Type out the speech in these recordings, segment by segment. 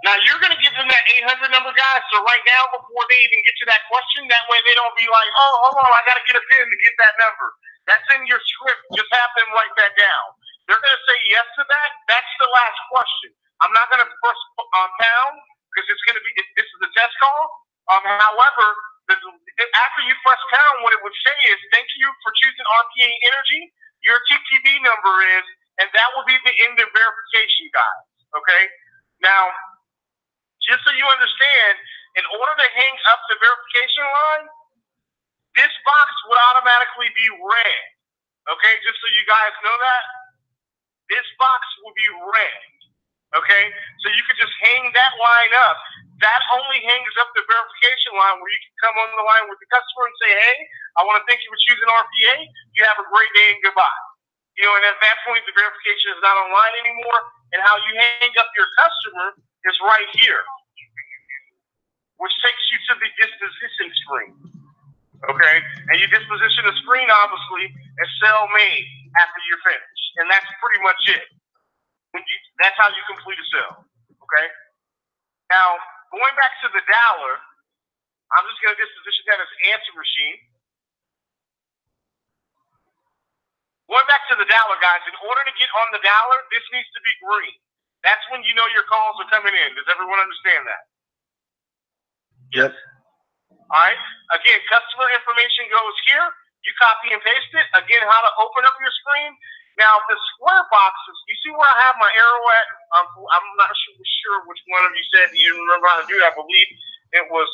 Now, you're going to give them that 800 number, guys, so right now, before they even get to that question, that way they don't be like, oh, hold on, I got to get a pen to get that number. That's in your script. Just have them write that down. They're going to say yes to that. That's the last question. I'm not going to press pound because it's going to be, this is a test call. However, after you press pound, what it would say is, thank you for choosing RPA Energy. Your TTV number is, and that will be the end of verification, guys. Okay? Now, just so you understand, in order to hang up the verification line, this box would automatically be red. Okay? Just so you guys know that. This box will be red. Okay? So you could just hang that line up. That only hangs up the verification line where you can come on the line with the customer and say, hey, I want to thank you for choosing RPA. You have a great day and goodbye. You know, and at that point, the verification is not online anymore. And how you hang up your customer is right here, which takes you to the disposition screen. Okay? And you disposition the screen, obviously, as sell made after you're finished. And that's pretty much it. That's how you complete a sale. Okay? Now, going back to the dialer, I'm just going to disposition that as answer machine. Going back to the dialer, guys, in order to get on the dialer, this needs to be green. That's when you know your calls are coming in. Does everyone understand that? Yep. All right. Again, customer information goes here. You copy and paste it. Again, how to open up your screen. Now, the square boxes, you see where I have my arrow at? I'm not sure which one of you said you remember how to do it. I believe it was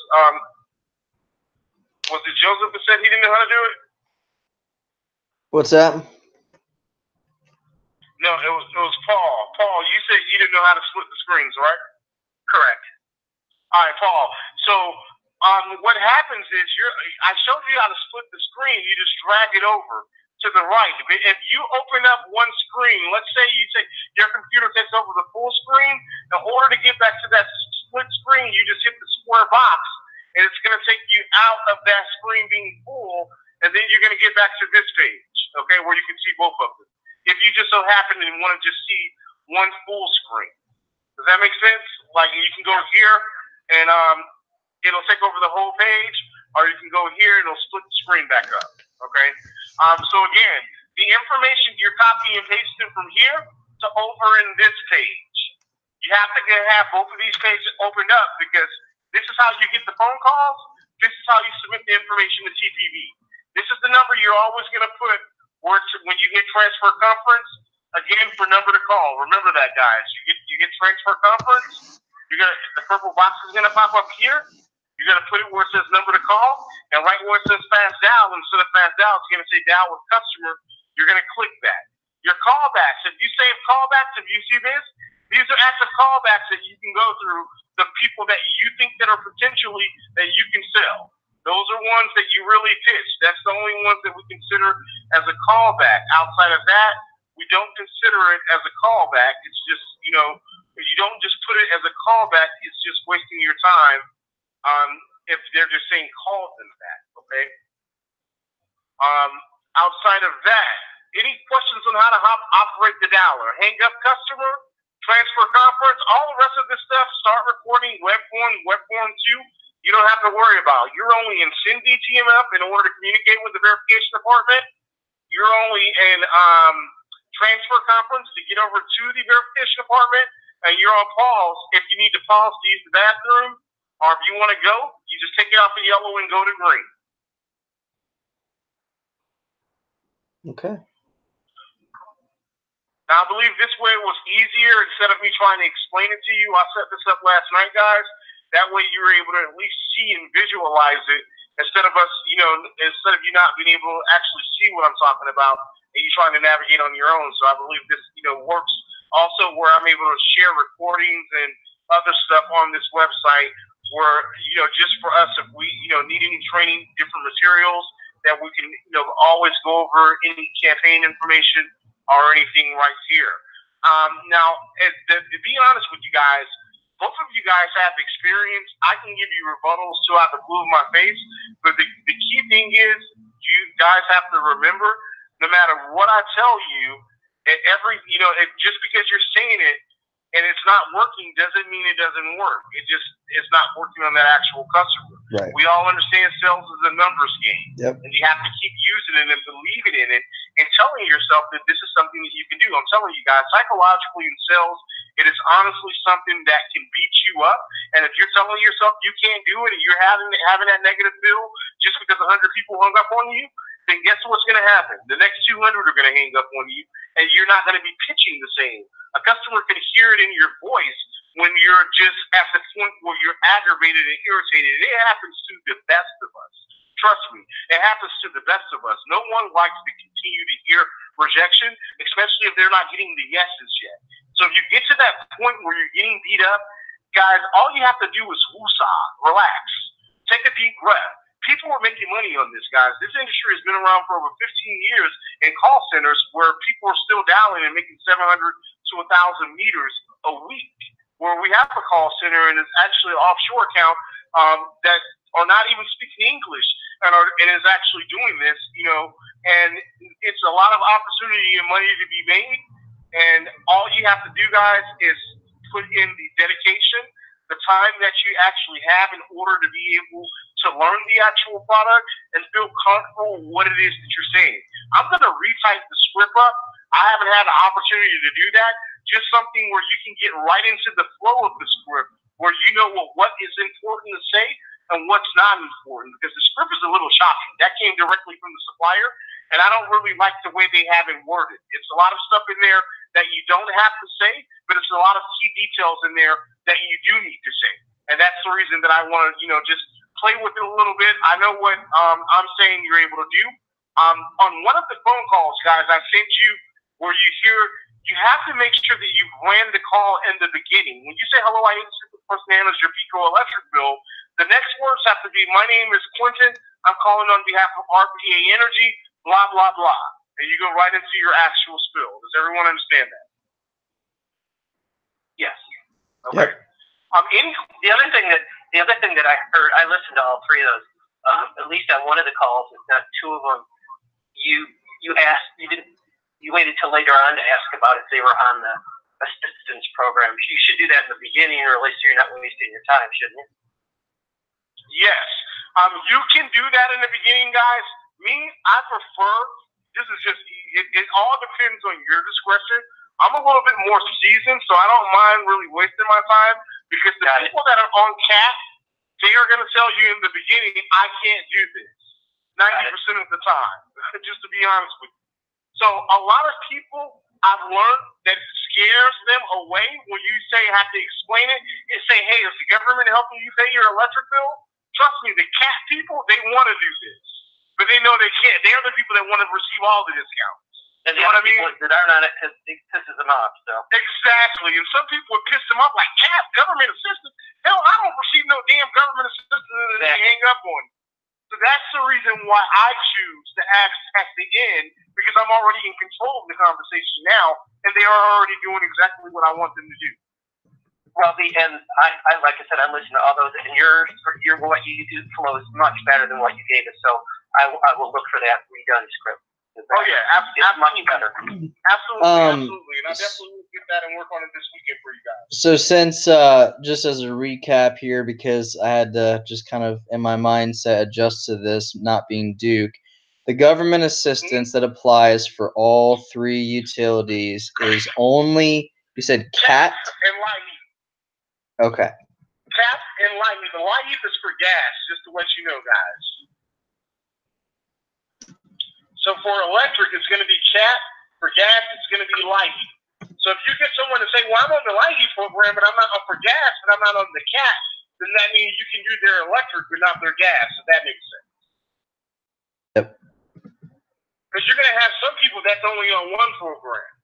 it Joseph that said he didn't know how to do it? What's that? No, it was Paul. Paul, you said you didn't know how to split the screens, right? Correct. All right, Paul. So what happens is I showed you how to split the screen. You just drag it over to the right. If you open up one screen, let's say your computer takes over the full screen, in order to get back to that split screen, you just hit the square box, and it's going to take you out of that screen being full, and then you're going to get back to this page, okay, where you can see both of them. If you just so happen to want to just see one full screen. Does that make sense? Like, you can go here, and it'll take over the whole page, or you can go here, and it'll split the screen back up, okay? So again, the information you're copying and pasting from here to over in this page. You have to have both of these pages opened up because this is how you get the phone calls. This is how you submit the information to TPV. This is the number you're always going to put when you hit transfer conference. Again, for number to call. Remember that, guys. You get transfer conference. The purple box is going to pop up here. You're going to put it where it says number to call, and right where it says fast dial, instead of fast dial, it's going to say dial with customer. You're going to click that. Your callbacks, if you save callbacks, if you see this, these are active callbacks that you can go through the people that you think that are potentially that you can sell. Those are ones that you really pitch. That's the only ones that we consider as a callback. Outside of that, we don't consider it as a callback. It's just, if you don't just put it as a callback, it's just wasting your time. If they're just saying calls into that, okay? Outside of that, any questions on how to operate the dialer? Hang up customer, transfer conference, all the rest of this stuff, start recording, web form 2, you don't have to worry about. You're only in send DTMF in order to communicate with the verification department. You're only in transfer conference to get over to the verification department, and you're on pause if you need to pause to use the bathroom. Or if you want to go, you just take it off of yellow and go to green. Okay. Now, I believe this way was easier instead of me trying to explain it to you. I set this up last night, guys. That way you were able to at least see and visualize it instead of us, instead of you not being able to actually see what I'm talking about and you trying to navigate on your own. So I believe this, works also where I'm able to share recordings and other stuff on this website where, just for us, if we, need any training, different materials, that we can, always go over any campaign information or anything right here. Now, to be honest with you guys, both of you guys have experience. I can give you rebuttals till out the blue of my face, but the key thing is you guys have to remember, no matter what I tell you, Just because you're saying it and it's not working doesn't mean it doesn't work. It's not working on that actual customer. Right. We all understand sales is a numbers game. Yep. And you have to keep using it and believing in it and telling yourself that this is something that you can do. I'm telling you guys, psychologically in sales, it is honestly something that can beat you up. And if you're telling yourself you can't do it and you're having that negative feel just because 100 people hung up on you, then guess what's going to happen? The next 200 are going to hang up on you, and you're not going to be pitching the same. A customer can hear it in your voice when you're just at the point where you're aggravated and irritated. It happens to the best of us. Trust me, it happens to the best of us. No one likes to continue to hear rejection, especially if they're not getting the yeses yet. So if you get to that point where you're getting beat up, guys, all you have to do is woosah, relax, take a deep breath. People are making money on this, guys. This industry has been around for over 15 years in call centers where people are still dialing and making 700 to 1,000 meters a week. Where we have a call center and it's actually an offshore account that are not even speaking English and is actually doing this, and it's a lot of opportunity and money to be made. And all you have to do, guys, is put in the dedication, the time that you actually have in order to be able to learn the actual product and feel comfortable with what it is that you're saying. I'm going to retype the script up. I haven't had an opportunity to do that. Just something where you can get right into the flow of the script, where you know what is important to say and what's not important, because the script is a little choppy. That came directly from the supplier, and I don't really like the way they have it worded. It's a lot of stuff in there that you don't have to say, but it's a lot of key details in there that you do need to say. And that's the reason that I want to, just play with it a little bit. I know what I'm saying you're able to do. On one of the phone calls, guys, I sent you where you have to make sure that you ran the call in the beginning. When you say, hello, I need to speak with the person that handles your PECO electric bill, the next words have to be, my name is Quentin. I'm calling on behalf of RPA Energy, blah, blah, blah. And you go right into your actual spill. Does everyone understand that? Yes. Okay. Yep. The other thing that I heard, I listened to all three of those. At least on one of the calls, if not two of them, you waited till later on to ask about if they were on the assistance program. You should do that in the beginning, or at least you're not wasting your time, shouldn't you? Yes. You can do that in the beginning, guys. I prefer. This is just, it all depends on your discretion. I'm a little bit more seasoned, so I don't mind really wasting my time, because the people that are on CAT, they are going to tell you in the beginning, I can't do this 90% of the time, just to be honest with you. So a lot of people, I've learned that it scares them away when you have to explain it and say, hey, is the government helping you pay your electric bill? Trust me, the CAT people, they want to do this. But they know they can't. They are the people that want to receive all the discounts. And the other people that aren't on it, because it pisses them off. So exactly. And some people would piss them off like, CAT, government assistance? Hell, I don't receive no damn government assistance, and they hang up on you. So that's the reason why I choose to ask at the end, because I'm already in control of the conversation now, and they are already doing exactly what I want them to do. Well, and I like I said, I listened to all those, and what you do flows much better than what you gave us. So I will look for that redone script. Oh yeah, absolutely. It's much better. Absolutely. And I definitely will get that and work on it this weekend for you guys. So since, just as a recap here, because I had to just kind of in my mindset adjust to this not being Duke, the government assistance that applies for all three utilities is only, you said CAT? And LIHEAP. Okay. CAT and LIHEAP. The LIHEAP is for gas, just to let you know, guys. So for electric, it's going to be CAT. For gas, it's going to be LIHEAP. So if you get someone to say, well, I'm on the LIHEAP program, but I'm not for gas, but I'm not on the CAT, then that means you can do their electric, but not their gas, if that makes sense. Yep. Because you're going to have some people that's only on one program.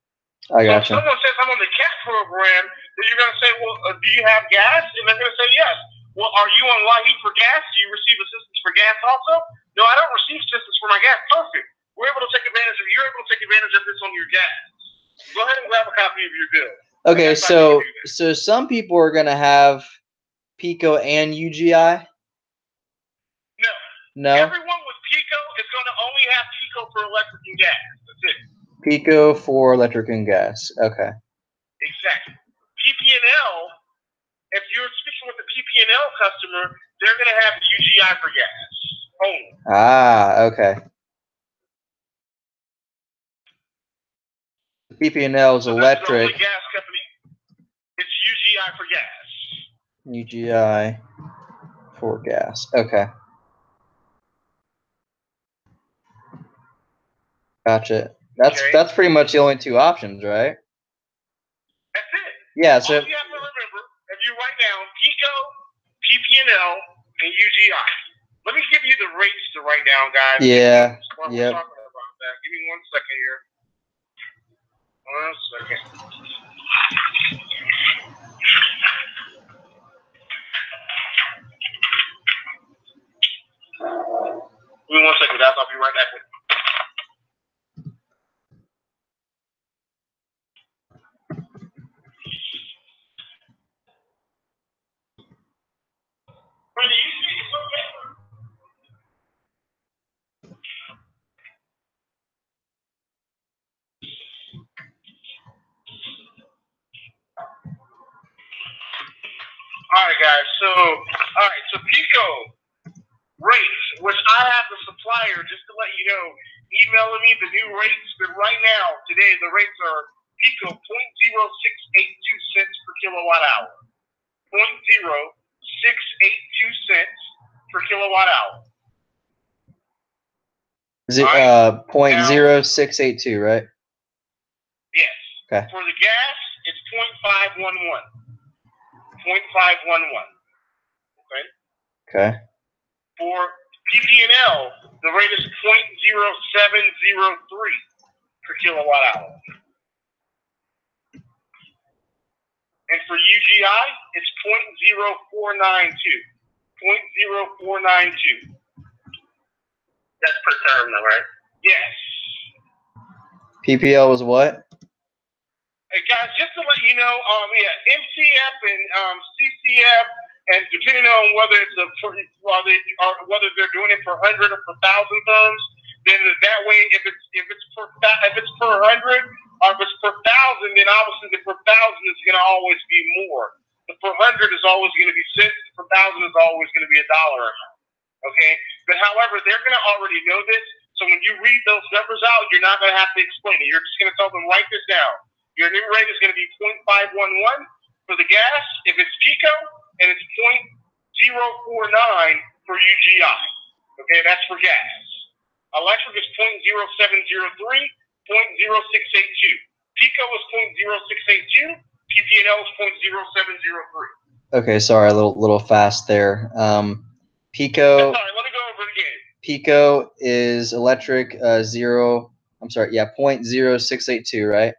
I So gotcha. if someone says, I'm on the CAT program, then you're going to say, well, do you have gas? And they're going to say, yes. Well, are you on LIHEAP for gas? Do you receive assistance for gas also? No, I don't receive assistance for my gas. Perfect. We're able to take advantage of, you're able to take advantage of this on your gas. Go ahead and grab a copy of your bill. Okay, so some people are going to have PECO and UGI? No. No? Everyone with PECO is going to only have PECO for electric and gas. That's it. Pico for electric and gas. Okay. Exactly. PP&L, if you're speaking with a PP&L customer, they're going to have UGI for gas only. Ah, okay. PP&L is So electric. that's the only gas company. It's UGI for gas. UGI for gas. Okay. Gotcha. That's pretty much the only two options, right? That's it. Yeah. So all you have to remember, if you write down Pico, PP&L, and UGI. Let me give you the rates to write down, guys. Yeah. While we're talking about that, give me 1 second here. 1 second. Give me 1 second, guys. I'll be right back with you. All right, guys. So Pico rates, which I have the supplier, just to let you know, emailing me the new rates. But right now, today, the rates are Pico 0.0682 cents per kilowatt hour. 0.0682 cents per kilowatt hour. Is it 0.0682, right? Yes. Okay. For the gas, it's 0.511. 0.511. Okay. Okay. For PP&L, the rate is 0.0703 per kilowatt hour. And for UGI, it's 0.0492. 0.0492. That's per term, though, right? Yes. PPL was what? Hey guys, just to let you know, MCF and CCF, and depending on whether it's whether they're doing it per 100 or per 1,000 tons, then that way, if it's per 100 or if it's per 1,000, then obviously the per 1,000 is going to always be more. The per 100 is always going to be cents. The per 1,000 is always going to be $1 amount. Okay, but however, they're going to already know this. So when you read those numbers out, you're not going to have to explain it. You're just going to tell them, write this down. Your new rate is going to be 0.511 for the gas if it's Pico, and it's 0.049 for UGI. Okay, that's for gas. Electric is 0.0703, 0.0682. Pico is 0.0682. PP&L is 0.0703. Okay, sorry, a little fast there. Pico. Sorry, let me go over it again. Pico is electric 0.0682, right?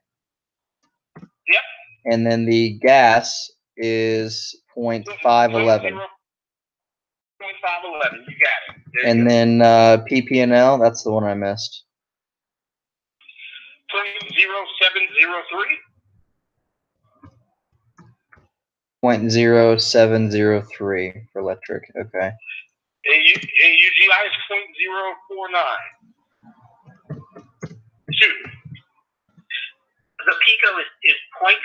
Yep. And then the gas is 0.511. 0.511, you got it. And then PP&L, that's the one I missed. 0.0703. 0.0703 for electric. Okay. UGI is 0.049. 2. The Pico is 0.511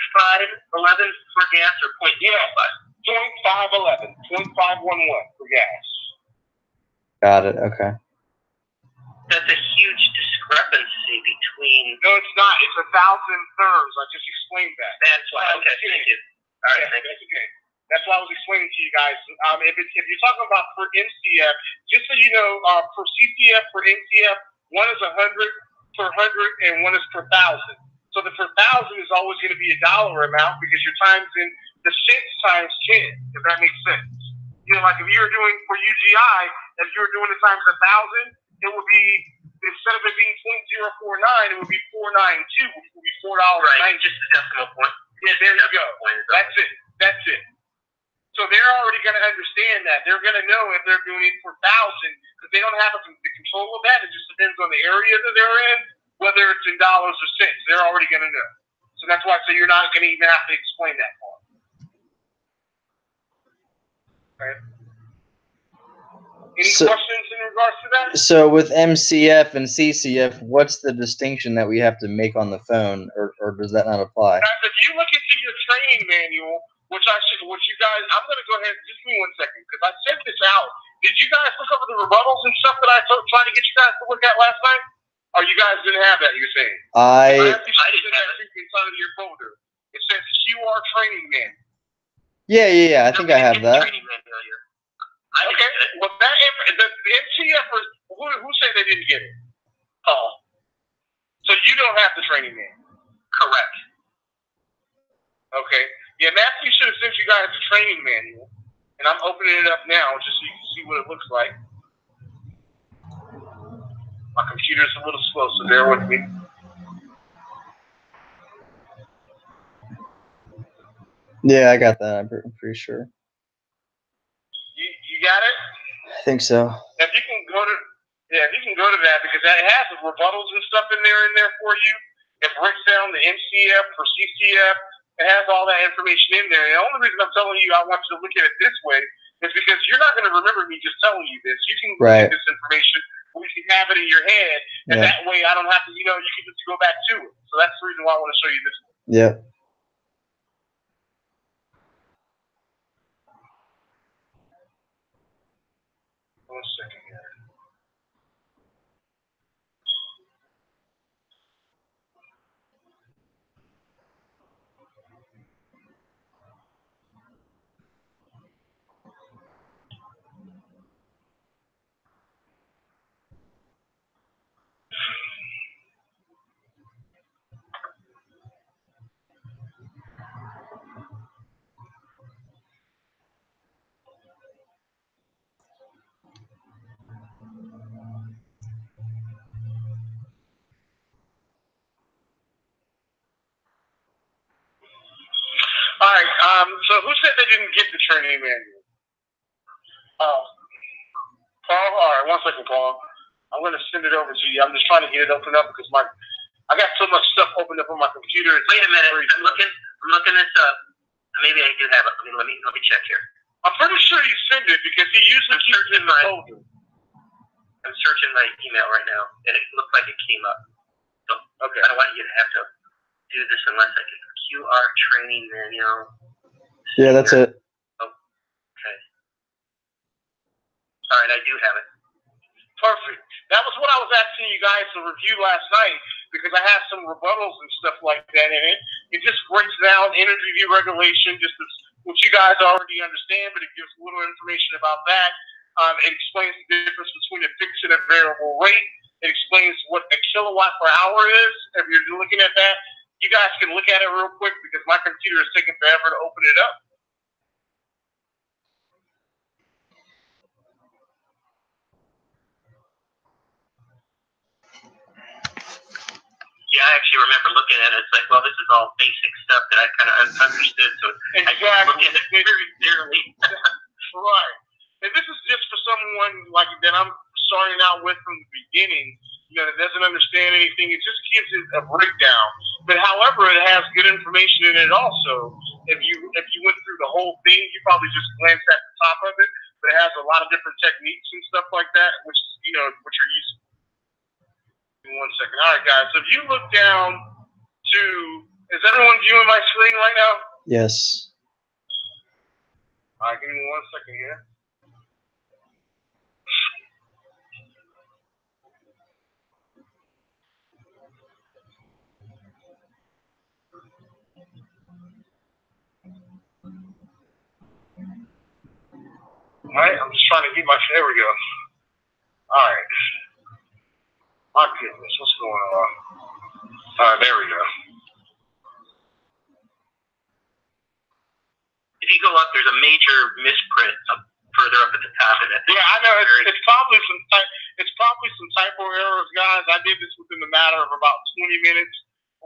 for gas or 0.05? 0.511. 0.511 for gas. Got it. Okay. That's a huge discrepancy between. No, it's not. It's 1,000 therms. I just explained that. That's why. Okay, thank you. All right, thank you. That's okay. That's why I was explaining to you guys. If you're talking about per MCF, just so you know, per CCF, per MCF, one is 100 per 100 and one is per 1,000. So the per 1,000 is always going to be $1 amount because you're times in the cents times 10, if that makes sense. You know, like if you were doing for UGI, if you were doing it times 1,000, it would be, instead of it being 0.049, it would be 492, which would be $4. Right, just the decimal point. Yeah, there you go. That's it. That's it. So they're already going to understand that. They're going to know if they're doing it for 1,000, because they don't have the control of that. It just depends on the area that they're in, whether it's in dollars or cents. They're already going to know. So that's why I say you're not going to even have to explain that part. Okay. Any questions in regards to that? So with MCF and CCF, what's the distinction that we have to make on the phone, or does that not apply? Guys, if you look into your training manual, which you guys, I'm going to go ahead, just give me 1 second, because I sent this out. Did you guys look over the rebuttals and stuff that I tried to get you guys to look at last night? Or you guys didn't have that, you're saying? I didn't have that inside of your folder. It says QR training manual. Yeah, I think I have that. Okay, well, the MCFers, who said they didn't get it? Oh. So you don't have the training manual? Correct. Okay. Yeah, Matthew should have sent you guys the training manual, and I'm opening it up now just so you can see what it looks like. My computer's a little slow, so bear with me. Yeah, I got that. I'm pretty sure. You got it? I think so. If you can go to that, because it has the rebuttals and stuff in there for you. It breaks down the MCF for CCF. It has all that information in there. And the only reason I'm telling you I want you to look at it this way is because you're not going to remember me just telling you this. You can look at this information, or you can have it in your head, and that way I don't have to, you can just go back to it. So that's the reason why I want to show you this one. Yeah. One second here. All right. So who said they didn't get the training manual? Paul. All right. 1 second, Paul. I'm going to send it over to you. I'm just trying to get it opened up because I got so much stuff opened up on my computer. Wait a minute. I'm looking this up. Maybe I do have it. Let me check here. I'm pretty sure you sent it because he usually keeps it in my folder. I'm searching my email right now, and it looked like it came up. So, okay. I don't want you to have to do this unless I can. QR training manual. Yeah, that's it. Oh, okay. All right, I do have it. Perfect. That was what I was asking you guys to review last night because I have some rebuttals and stuff like that in it. It just breaks down energy deregulation, just what you guys already understand, but it gives a little information about that. It explains the difference between a fixed and a variable rate. It explains what a kilowatt per hour is. If you're looking at that, you guys can look at it real quick because my computer is taking forever to open it up. Yeah, I actually remember looking at it. It's like, well, this is all basic stuff that I kind of understood. So exactly. I looked at it very clearly. Right. And this is just for someone like that I'm starting out with from the beginning, that doesn't understand anything. It just gives it a breakdown. But however, it has good information in it also. If you went through the whole thing, you probably just glanced at the top of it. But it has a lot of different techniques and stuff like that, which which are useful. 1 second. All right, guys. So if you look down to, is everyone viewing my screen right now? Yes. All right, give me 1 second here. All right, I'm just trying to get there we go. All right. My goodness, what's going on? All right, there we go. If you go up, there's a major misprint further up at the top of it. Yeah, I know. It's probably some typo errors, guys. I did this within a matter of about 20 minutes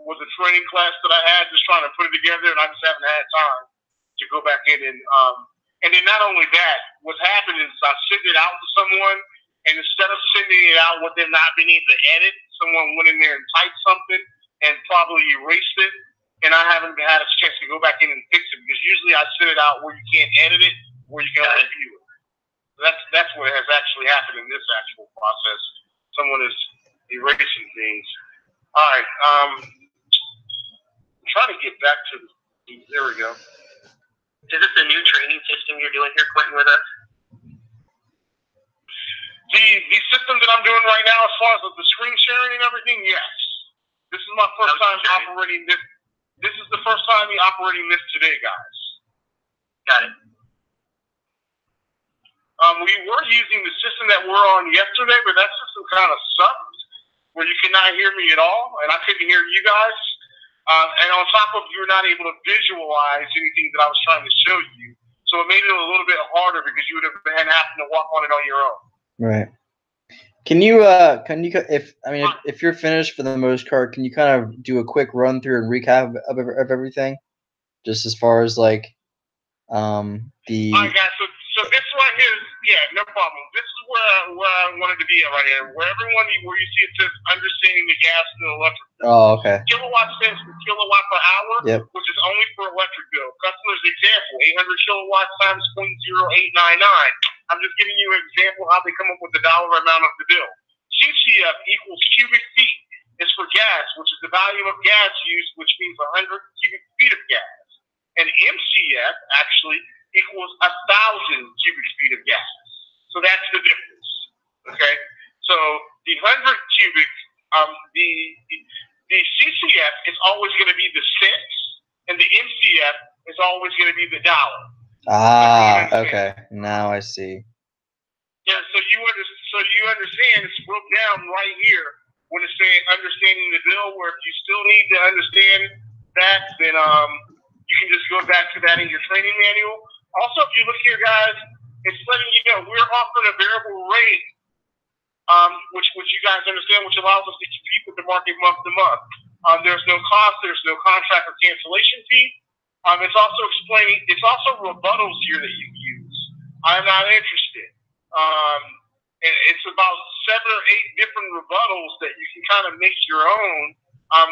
with a training class that I had, just trying to put it together, and I just haven't had time to go back in and then not only that, what's happened is I sent it out to someone, and instead of sending it out with them not being able to edit, someone went in there and typed something and probably erased it, and I haven't had a chance to go back in and fix it because usually I send it out where you can't edit it, where you can only view it. That's what has actually happened in this actual process. Someone is erasing things. All right. I'm trying to get back to there we go. Is this a new training system you're doing here, Quentin, with us? The system that I'm doing right now, as far as the screen sharing and everything, yes. This is my first time operating this. This is the first time me operating this today, guys. Got it. We were using the system that we're on yesterday, but that system kind of sucked, where you could not hear me at all, and I couldn't hear you guys. And on top of you were not able to visualize anything that I was trying to show you. So it made it a little bit harder because you would have been having to walk on it on your own. Right. Can you if you're finished for the most part, can you kind of do a quick run through and recap of everything, just as far as like the. All right, guys. So this right here is no problem. This is where I wanted to be at right here, where you see it says understanding the gas and the electric. Oh, okay. Kilowatt cents per kilowatt per hour, yep. Which is only for electric bill. Customer's example: 800 kilowatts times 0.0899. I'm just giving you an example how they come up with the dollar amount of the bill. CCF equals cubic feet. It's for gas, which is the volume of gas used, which means 100 cubic feet of gas. And MCF actually equals 1,000 cubic feet of gas. So that's the difference. Okay? So the 100 cubic, the CCF is always going to be the cents, and the MCF is always going to be the dollar. Ah, okay. Now I see. Yeah, so you understand it's broke down right here when it's saying understanding the bill, where if you still need to understand that, then you can just go back to that in your training manual. Also, if you look here, guys, it's letting you know we're offering a variable rate, which you guys understand, which allows us to compete with the market month to month. There's no cost, there's no contract or cancellation fee. It's also explaining, it's also rebuttals here that you use. I'm not interested. And it's about 7 or 8 different rebuttals that you can kind of make your own.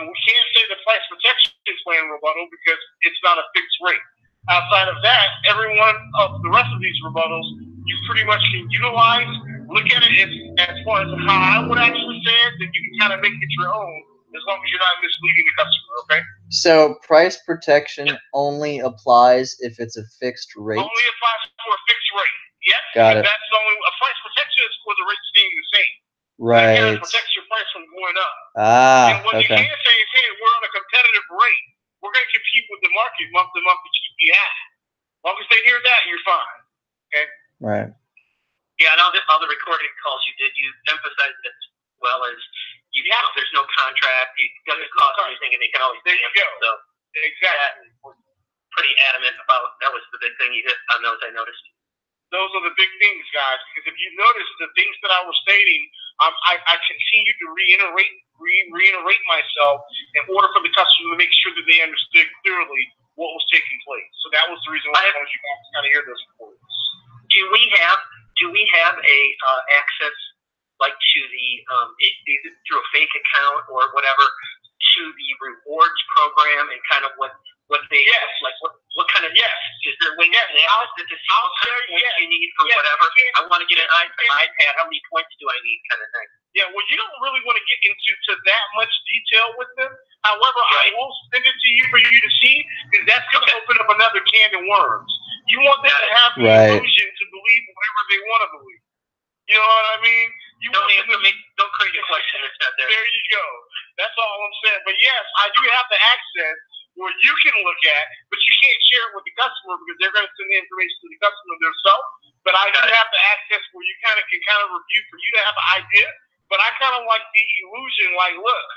We can't say the price protection plan rebuttal because it's not a fixed rate. Outside of that, every one of the rest of these rebuttals, you pretty much can utilize. Look at it as far as how I would actually say it, then you can kind of make it your own as long as you're not misleading the customer, okay? So price protection only applies if it's a fixed rate? Only applies for a fixed rate, yes. Got it. That's only, a price protection is for the rate staying the same. Right. It protects your price from going up. Ah, and what you can say is, hey, we're on a competitive rate. We're going to compete with the market month to month to keep you at. As long as they hear that, you're fine. Okay? Right. Yeah, and all the recording calls you did, you emphasized it as well as there's no contract, it doesn't cost anything, and they can always there you go. So exactly. Pretty adamant about that was the big thing you hit on those, I noticed. Those are the big things, guys, because if you notice the things that I was stating, I continue to reiterate myself in order for the customer to make sure that they understood clearly what was taking place. So that was the reason why I wanted you guys to kind of hear those reports. Do we have a access like to the either through a fake account or whatever to the rewards program and kind of what they like what kind of is there a way to access it to see what kind of points you need for whatever? I want to get an iPad. How many points do I need? Kind of thing. Yeah, well, you don't really want to get into that much detail with them. However, I will send it to you for you to see because that's going to open up another can of worms. You want them to have the illusion to believe whatever they want to believe. You know what I mean? Don't create a question that's not there. There you go. That's all I'm saying. But yes, I do have the access where you can look at, but you can't share it with the customer because they're going to send the information to the customer themselves. But I do have the access where you can review for you to have an idea. But I kind of like the illusion, like, look,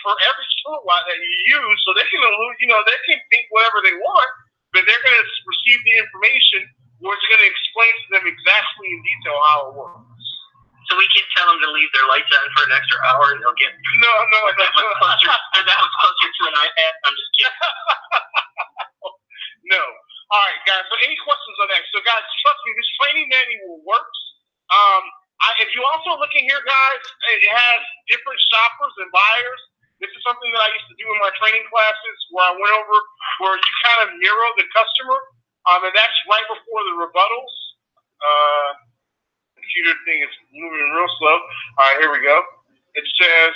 for every kilowatt that you use, so they can they can think whatever they want, but they're going to receive the information where it's going to explain to them exactly in detail how it works. So we can tell them to leave their lights on for an extra hour and they'll get no. That was closer to an iPad. I'm just kidding. No. All right, guys. So any questions on that? So guys, trust me, this training manual works. If you also look in here, guys, it has different shoppers and buyers. This is something that I used to do in my training classes where I went over where you kind of mirror the customer. And that's right before the rebuttals. Computer thing is moving real slow. All right, here we go. It says,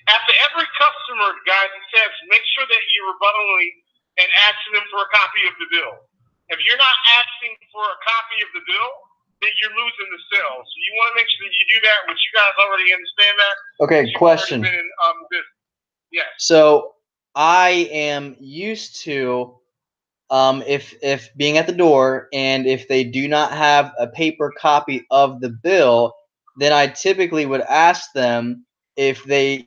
after every customer, guys, it says, make sure that you're rebuttaling and asking them for a copy of the bill. If you're not asking for a copy of the bill, then you're losing the sale. So you want to make sure that you do that, which you guys already understand that. Okay, question. Yeah. So I am used to if being at the door, and if they do not have a paper copy of the bill, then I typically would ask them if they,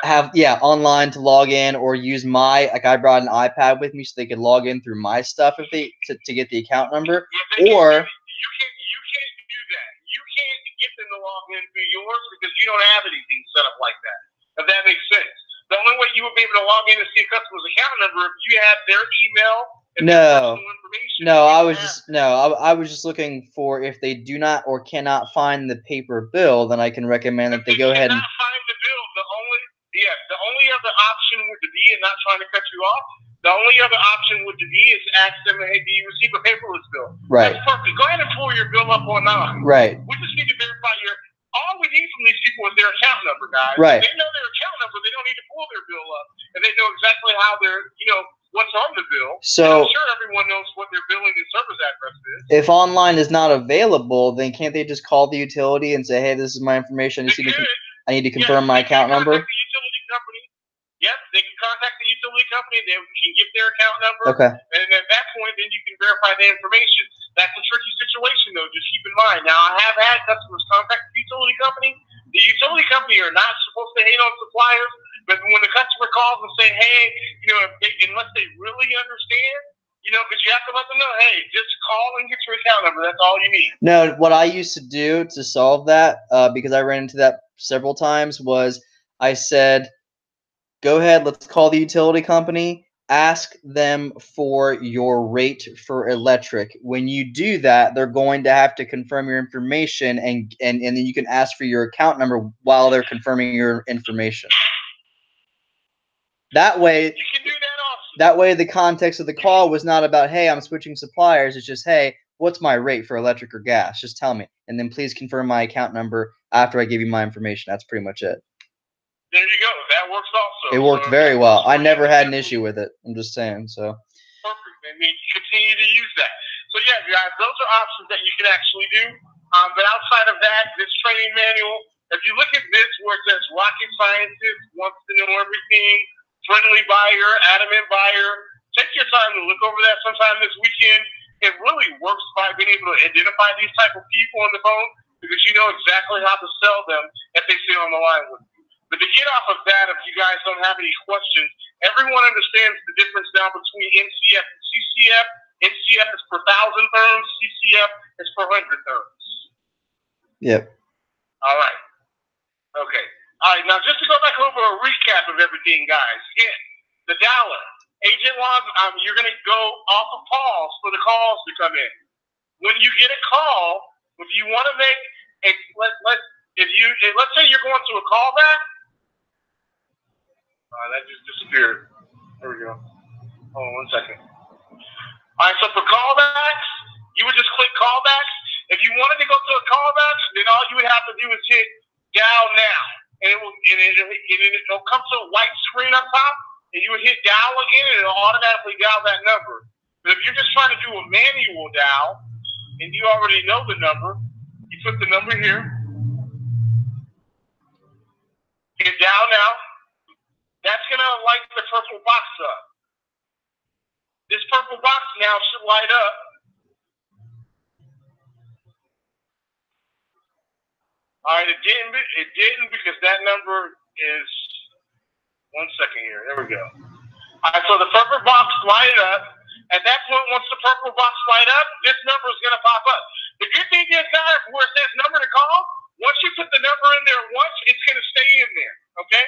have online to log in, or use I brought an iPad with me so they could log in through my stuff if they to get the account number, or you can't do that. You can't get them to log in through yours because you don't have anything set up like that. If that makes sense. The only way you would be able to log in and see a customer's account number if you had their email and their personal information. I was just looking for, if they do not or cannot find the paper bill, then I can recommend that they go ahead and find the bill. The only other option would be, and not trying to cut you off, the only other option would be is ask them, hey, do you receive a paperless bill? Right. That's perfect. Go ahead and pull your bill up online. Right. We just need to verify all we need from these people is their account number, guys. Right. If they know their account number, they don't need to pull their bill up, and they know exactly how what's on the bill. So I'm sure everyone knows what their billing and service address is. If online is not available, then can't they just call the utility and say, hey, this is my information, I need to confirm my account number? The utility company. Yep, they can contact the utility company. They can give their account number. Okay. And at that point, then you can verify the information. That's a tricky situation, though. Just keep in mind. Now, I have had customers contact the utility company. The utility company are not supposed to hate on suppliers, but when the customer calls and say, hey, unless they really understand, because you have to let them know, hey, just call and get your account number. That's all you need. No, what I used to do to solve that, because I ran into that several times, was I said, go ahead, let's call the utility company, ask them for your rate for electric. When you do that, they're going to have to confirm your information, and then you can ask for your account number while they're confirming your information. That way, you can do that also. That way the context of the call was not about, hey, I'm switching suppliers. It's just, hey, what's my rate for electric or gas? Just tell me. And then please confirm my account number after I give you my information. That's pretty much it. There you go. That works also. It worked very well. I never had an issue with it. I'm just saying. So. Perfect. I mean, continue to use that. So yeah, guys, those are options that you can actually do. But outside of that, this training manual, if you look at this where it says rocket scientist wants to know everything, friendly buyer, adamant buyer, take your time to look over that sometime this weekend. It really works by being able to identify these type of people on the phone, because you know exactly how to sell them if they sit on the line with you. But to get off of that, if you guys don't have any questions, everyone understands the difference now between NCF and CCF. NCF is per 1,000 therms. CCF is per 100 therms. Yep. All right. Okay. All right. Now, just to go back over a recap of everything, guys. Again, the dollar. Agent log, you're going to go off of pause for the calls to come in. When you get a call, if you want to make a, let's say you're going to a callback. That just disappeared. There we go. Hold on 1 second. All right, so for callbacks, you would just click callbacks. If you wanted to go to a callback, then all you would have to do is hit dial now, and it'll come to a white screen up top, and you would hit dial again, and it'll automatically dial that number. But if you're just trying to do a manual dial, and you already know the number, you put the number here, hit dial now. That's going to light the purple box up. This purple box now should light up. All right, it didn't because that number is, 1 second here. There we go. All right, so the purple box lighted up. At that point, once the purple box light up, this number is going to pop up. The good thing is, guys, where it says number to call, once you put the number in there once, it's going to stay in there, okay?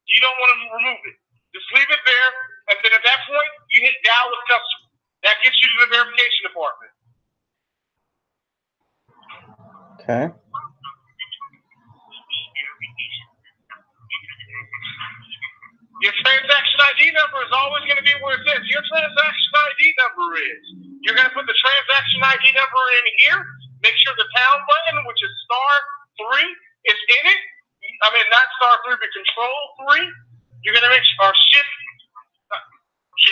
You don't want to remove it. Just leave it there, and then at that point, you hit dial with customer. That gets you to the verification department. Okay. Your transaction ID number is always going to be where it says your transaction ID number is. You're going to put the transaction ID number in here. Make sure the pound button, which is *3, is in it. I mean, not *3, but Control 3. You're going to make sure Shift 3.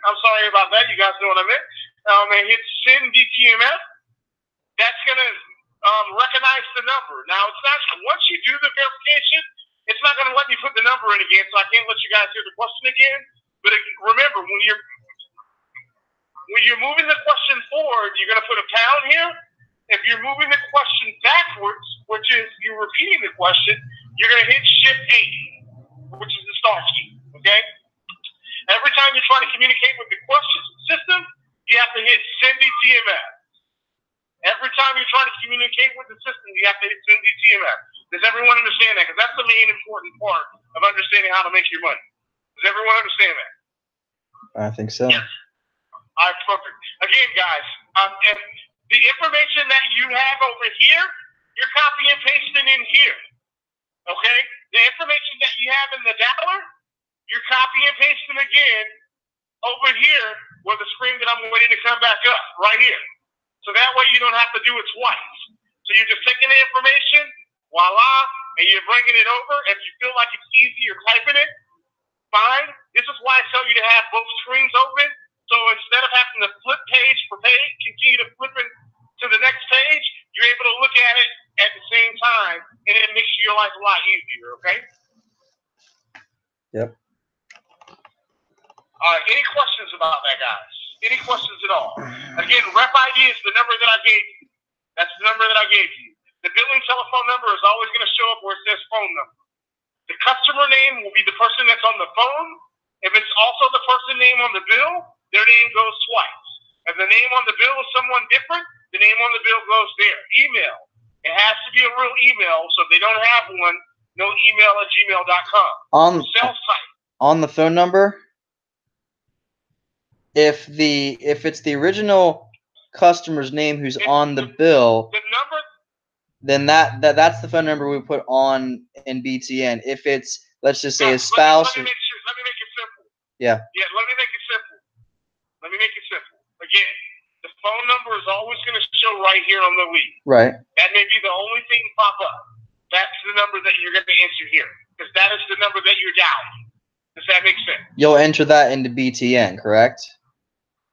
I'm sorry about that. You guys know what I meant. And hit Send DTMF. That's going to recognize the number. Now, it's not once you do the verification, it's not going to let me put the number in again, so I can't let you guys hear the question again. But remember, when you're moving the question forward, you're going to put a pound here. If you're moving the question backwards, which is you're repeating the question, you're going to hit Shift 8, which is the star key. Okay. Every time you're trying to communicate with the question system, you have to hit Send DTMF. Every time you're trying to communicate with the system, you have to hit Send DTMF. Does everyone understand that? Because that's the main important part of understanding how to make your money. Does everyone understand that? I think so. Yes. All right, perfect. Again, guys, and the information that you have over here, you're copy and pasting in here. Okay? The information that you have in the dollar, you're copy and pasting again over here where the screen that I'm waiting to come back up, right here. So that way you don't have to do it twice. So you're just taking the information, voila, and you're bringing it over. If you feel like it's easy, you're typing it, fine. This is why I tell you to have both screens open. So instead of having to flip page for page, continue to flip it to the next page, you're able to look at it at the same time, and it makes your life a lot easier, okay? Yep. All right, any questions about that, guys? Any questions at all? Again, rep ID is the number that I gave you. That's the number that I gave you. The billing telephone number is always going to show up where it says phone number. The customer name will be the person that's on the phone. If it's also the person name on the bill, their name goes twice. If the name on the bill is someone different, the name on the bill goes there. Email. It has to be a real email, so if they don't have one, no email@gmail.com. Sales type. On the phone number, if it's the original customer's name who's on the bill, the number, then that's the phone number we put on in BTN. If it's, let's just say, a spouse. Let me make it simple. Yeah. Yeah, let me make it simple. Let me make it simple. Again, the phone number is always going to show right here on the lead. Right. That may be the only thing to pop up. That's the number that you're going to enter here, because that is the number that you're dialing. Does that make sense? You'll enter that into BTN, correct?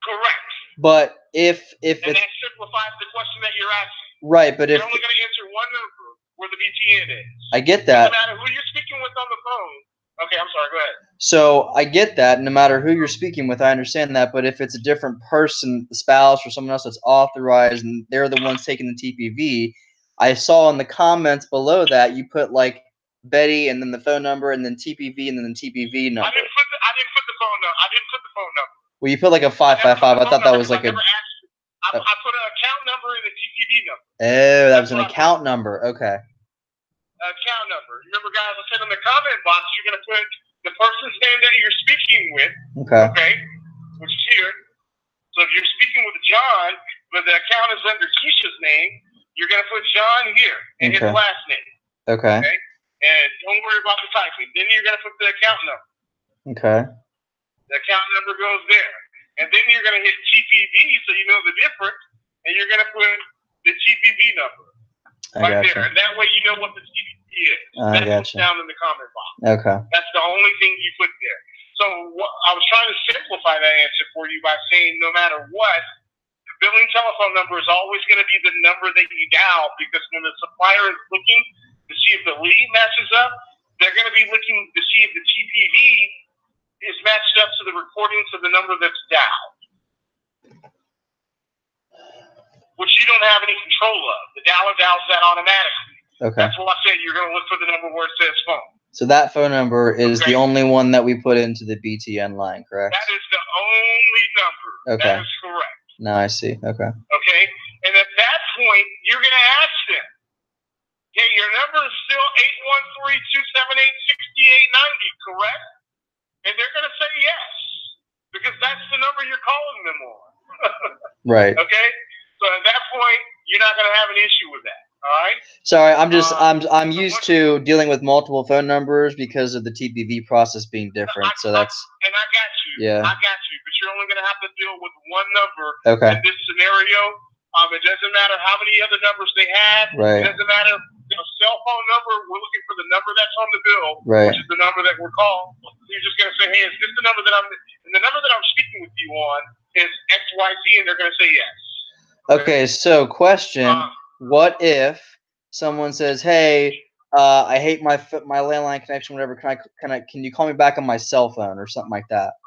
Correct. But if and that simplifies the question that you're asking. Right, but you're only going to answer one number where the BTN is. I get that. No matter who you're speaking with on the phone. Okay, I'm sorry. Go ahead. So I get that. No matter who you're speaking with, I understand that. But if it's a different person, the spouse or someone else that's authorized, and they're the ones taking the TPV, I saw in the comments below that you put like Betty and then the phone number and then TPV and then the TPV number. I didn't put the phone number. I didn't put the phone number. Well, you put like a 555. I thought that was like a. I put an account number and a TPV number. Oh, that was an account number. Okay. Account number. Remember, guys, I said in the comment box, you're going to put the person's name that you're speaking with. Okay. Okay. Which is here. So if you're speaking with John, but the account is under Keisha's name, you're going to put John here and his last name. Okay. Okay. And don't worry about the typing. Then you're going to put the account number. Okay. The account number goes there. And then you're going to hit TPV so you know the difference, and you're going to put the TPV number right there. And that way you know what the TPV is. That's down in the comment box. Okay. That's the only thing you put there. So I was trying to simplify that answer for you by saying no matter what, the billing telephone number is always going to be the number that you dial, because when the supplier is looking to see if the lead matches up, they're going to be looking to see if the TPV is matched up to the recordings of the number that's dialed, which you don't have any control of. The dialer dials that automatically. Okay. That's why I said you're going to look for the number where it says phone. So that phone number is the only one that we put into the BTN line, correct? That is the only number. Okay. That is correct. No, I see. Okay. Okay. And at that point, you're going to ask them, okay, your number is still 813-278-6890, correct? And they're going to say yes, because that's the number you're calling them on. Right. Okay? So at that point, you're not going to have an issue with that. All right. Sorry, I'm used to dealing with multiple phone numbers because of the TPV process being different. So that's. And I got you. Yeah. I got you. But you're only going to have to deal with one number Okay. in this scenario. It doesn't matter how many other numbers they have. Right. It doesn't matter. Cell phone number. We're looking for the number that's on the bill, right. which is the number that we're called. You're just going to say, hey, is this the number that and the number that I'm speaking with you on is XYZ, and they're going to say yes. Okay. So question: what if someone says, "Hey, I hate my landline connection. Whatever. Can you call me back on my cell phone or something like that?"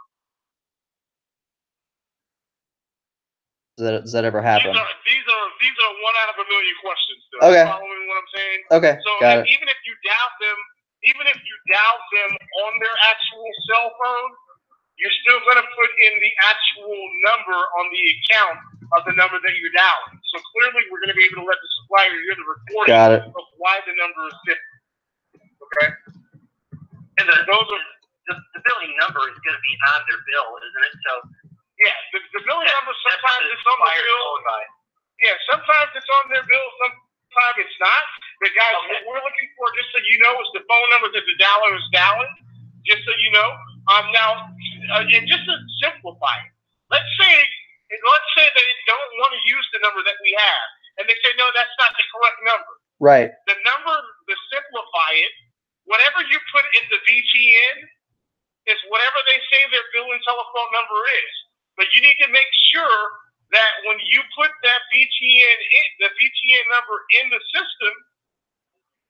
Does that ever happen? These are one out of a million questions. Though. Okay. Following what I'm saying. Okay. So got it. even if you dial them on their actual cell phone, you're still going to put in the actual number on the account of the number that you're dialing. So clearly, we're going to be able to let the supplier hear the recording of why the number is different. Okay. And the billing number is going to be on their bill, isn't it? So. Yeah, the billing number sometimes it's on the bill. Yeah, sometimes it's on their bill, sometimes it's not. But guys, what we're looking for, just so you know, is the phone number that the dialer is dialing. Just so you know. Now, and just to simplify it, let's say they don't want to use the number that we have, and they say no, that's not the correct number. Right. The number, to simplify it, whatever you put in the VGN is whatever they say their billing telephone number is. But you need to make sure that when you put that the VGN number in the system,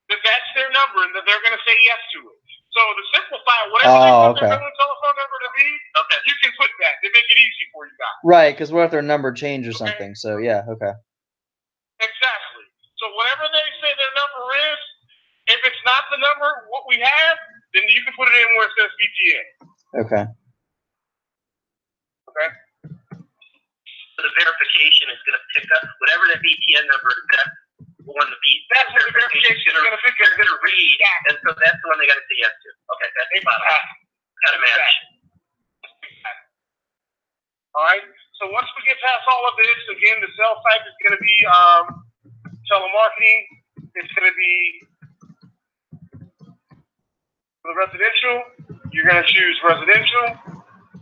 that's their number and that they're going to say yes to it. So to simplify, whatever they put their billing telephone number to be, you can put that to make it easy for you guys. Right, because what if their number changed or something? So yeah, okay. Exactly. So whatever they say their number is, if it's not the number what we have, then you can put it in where it says VGN. Okay. Okay. So the verification is going to pick up whatever the VPN number is. That's what the verification is going to pick up. They're going to read, and so that's the one they got to say yes to. Okay, that's got to match. All right. So once we get past all of this, again, the cell type is going to be telemarketing. It's going to be for the residential. You're going to choose residential.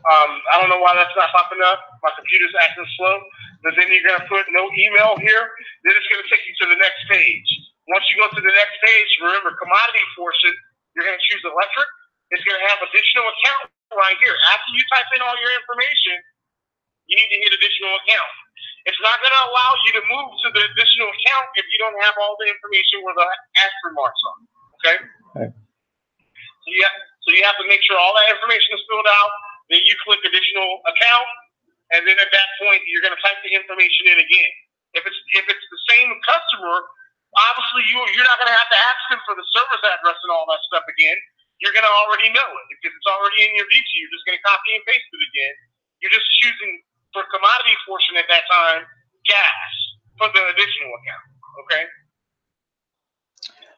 I don't know why that's not popping up. My computer's acting slow. But then you're going to put no email here. Then it's going to take you to the next page. Once you go to the next page, remember commodity portion, you're going to choose electric. It's going to have additional account right here. After you type in all your information, you need to hit additional account. It's not going to allow you to move to the additional account if you don't have all the information where the asterisk marks are. Okay? Right. So you have to make sure all that information is filled out. Then you click additional account, and then at that point you're going to type the information in again. If it's the same customer, obviously you're not going to have to ask them for the service address and all that stuff again. You're going to already know it because it's already in your VT. You're just going to copy and paste it again. You're just choosing for commodity portion at that time gas for the additional account. Okay.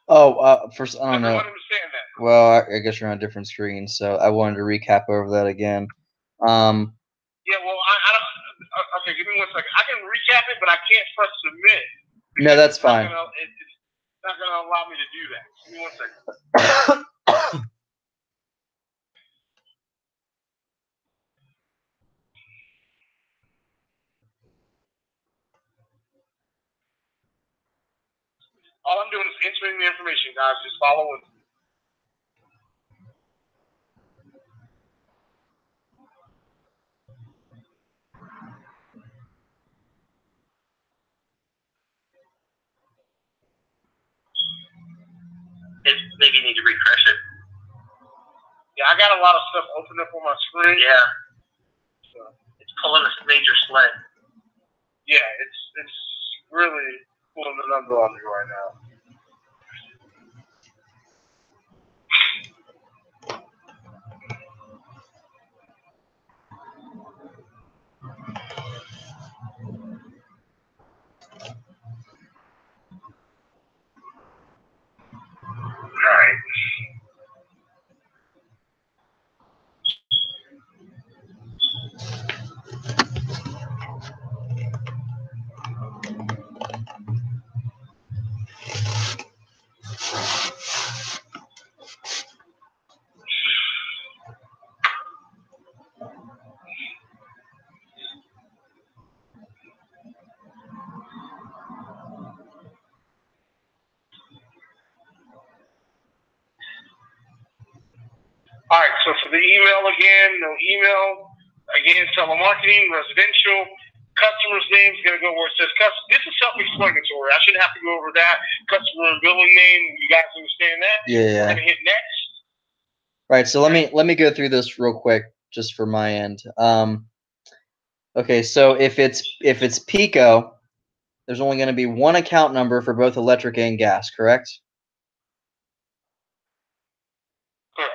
Oh, first I don't know. Understand that. Well, I guess you're on a different screen, so I wanted to recap over that again. Yeah, well, I don't. Okay, give me 1 second. I can recap it, but I can't press submit. No, that's fine. It's not going to allow me to do that. Give me 1 second. All I'm doing is entering the information, guys. Just follow it. Maybe you need to refresh it. Yeah, I got a lot of stuff open up on my screen. Yeah. So it's pulling a major sled. Yeah, it's really pulling the number on me right now. All right. All right, so for the email again, no email. Again, telemarketing, residential. Customer's name is going to go where it says customer. This is self-explanatory. I shouldn't have to go over that. Customer and billing name. You guys understand that? Yeah. We're going to hit next. Right. So let me go through this real quick, just for my end. Okay. So if it's PECO, there's only going to be one account number for both electric and gas, correct? Correct.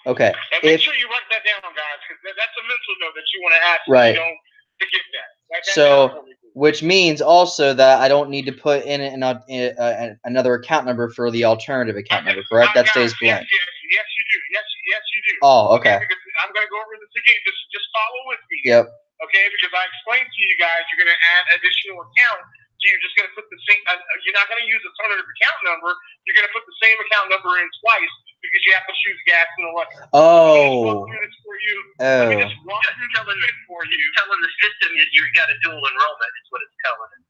Okay. And make sure you write that down, guys, because that's a mental note that you want to ask. Right. So you don't forget that. Write that So, down for me, please. which means also that I don't need to put in another account number for the alternative account number, correct? That stays blank. Yes, you do. Yes, you do. Oh, okay. Because I'm going to go over this again. Just follow with me. Yep. Okay, because I explained to you guys you're going to add additional account. So you're just going to put the same. You're not going to use alternative account number. You're going to put the same account number in twice because you have to choose gas and electric. Oh. Let me just walk through this for you. Oh. Let me just walk through it for you. Telling the system that you've got a dual enrollment is what it's telling it.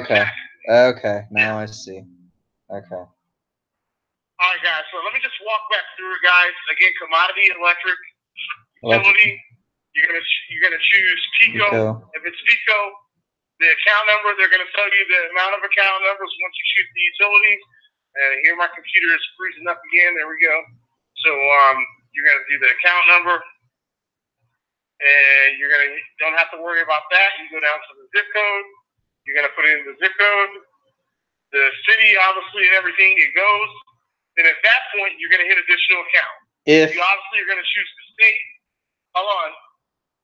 Okay. Okay. Now I see. Okay. All right, guys. So let me just walk back through it, guys. Again, commodity, electric, utility. You're gonna choose PECO. If it's PECO, the account number, they're gonna tell you the amount of account numbers once you choose the utilities. Here, my computer is freezing up again. There we go. So you're gonna do the account number, and don't have to worry about that. You go down to the zip code. You're gonna put in the zip code, the city, obviously, and everything. It goes. Then at that point, you're gonna hit additional account. You obviously are gonna choose the state. Hold on.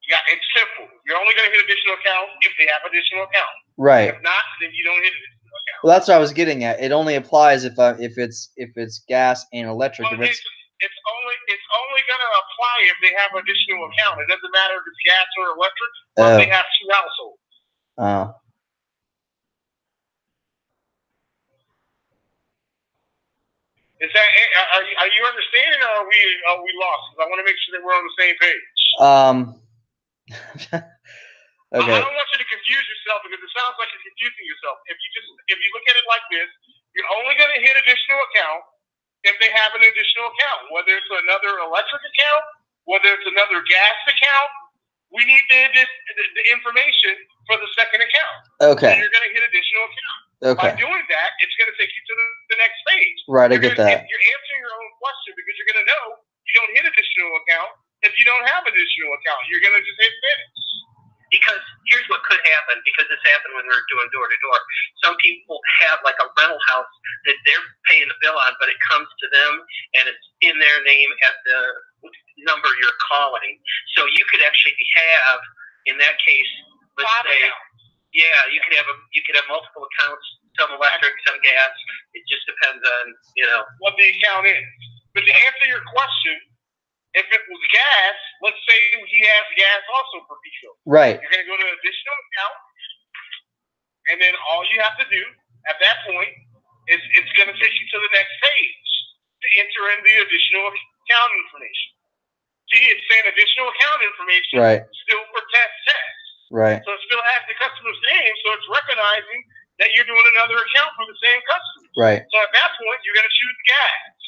Yeah, it's simple. You're only going to hit additional account if they have additional account. Right. If not, then you don't hit additional account. Well, that's what I was getting at. It only applies if it's gas and electric. Well, it's only going to apply if they have additional account. It doesn't matter if it's gas or electric. Or if they have two households. Oh. Is that? Are you understanding, or are we lost? Because I want to make sure that we're on the same page. Okay. I don't want you to confuse yourself because it sounds like you're confusing yourself. If you look at it like this, you're only going to hit additional account if they have an additional account, whether it's another electric account, whether it's another gas account. We need the information for the second account. Okay. So you're going to hit additional account. Okay. By doing that, it's going to take you to the next page. Right, I get that. You're answering your own question because you're going to know you don't hit additional account if you don't have additional account. You're going to just hit finish. Because here's what could happen, because this happened when we were doing door-to-door. Some people have like a rental house that they're paying the bill on, but it comes to them and it's in their name at the number you're calling. So you could actually have, in that case, let's say, yeah, you could have multiple accounts, some electric, some gas. It just depends on, what the account is. But to answer your question, if it was gas, let's say he has gas also for PECO. Right. You're going to go to additional account, and then all you have to do at that point is it's going to take you to the next page to enter in the additional account information. See, it's saying additional account information still for test. Right. So it still has the customer's name, so it's recognizing that you're doing another account for the same customer. Right. So at that point, you're going to choose gas.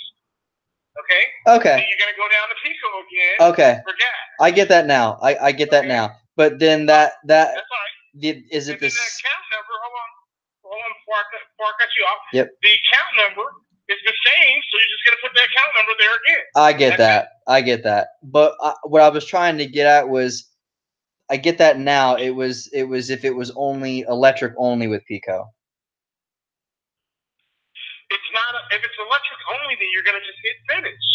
Okay. Okay. So you're going to go down to PECO again. Okay. For gas. I get that now. I get that now. But then that's all right. Is it this? The account number. Hold on. Before I cut you off. Yep. The account number is the same, so you're just going to put the account number there again. I get that. I get that. But what I was trying to get at was, I get that now. It was if it was only electric only with PECO. It's not. If it's electric only, then you're going to just hit finish.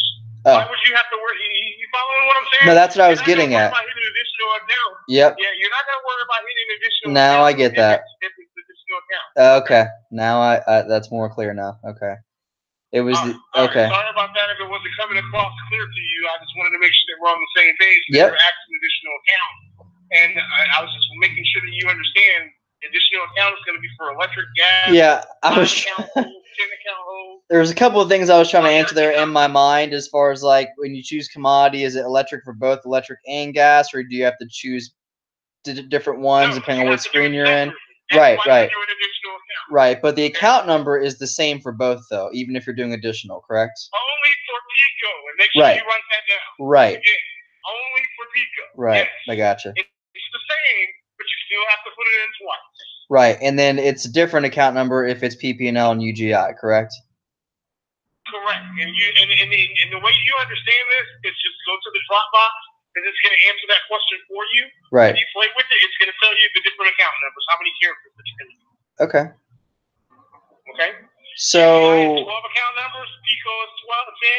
Oh. Why would you have to worry? You following what I'm saying? No, that's what I was getting at. About hitting additional account. Yep. Yeah, you're not going to worry about hitting additional. Now I get that. If it's additional account. Okay. Now I that's more clear now. Okay. It was okay. Right. Sorry about that if it wasn't coming across clear to you. I just wanted to make sure that we're on the same page. Yep. We're asking additional account, and I was just making sure that you understand. Additional account is going to be for electric, gas. Yeah, I was. There was a couple of things I was trying to answer there in my mind, as far as like when you choose commodity, is it electric for both electric and gas, or do you have to choose different ones depending on what screen you're in? Right. Right, but the account number is the same for both, though, even if you're doing additional, correct? Only for Pico, and make sure you write that down. Right. Again, only for Pico. Right. Yes. I gotcha. It's the same, but you still have to put it in twice. Right, and then it's a different account number if it's PP&L and UGI, correct? Correct. And the way you understand this is just go to the Dropbox, and it's going to answer that question for you. Right. When you play with it, it's going to tell you the different account numbers, how many characters that you're going to use. Okay. Okay. So UGI is 12 account numbers. Pico is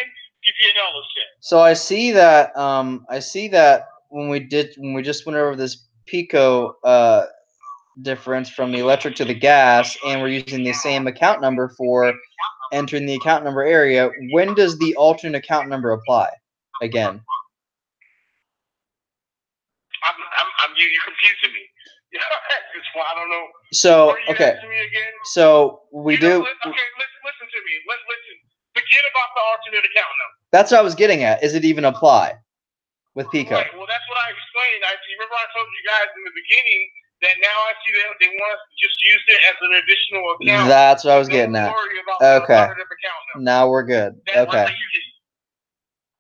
10. PP&L is 10. So I see that. When we just went over this Pico difference from the electric to the gas, and we're using the same account number for entering the account number area, when does the alternate account number apply again? You're confusing me. That's why I don't know. So okay. So we do. Okay, listen to me. Listen. Forget about the alternate account number. That's what I was getting at. Is it even apply with Pico? Right. Well, that's what I explained. Remember I told you guys in the beginning that now I see that they want us to just use it as an additional account. That's what I was getting at. Okay. Now we're good. Okay.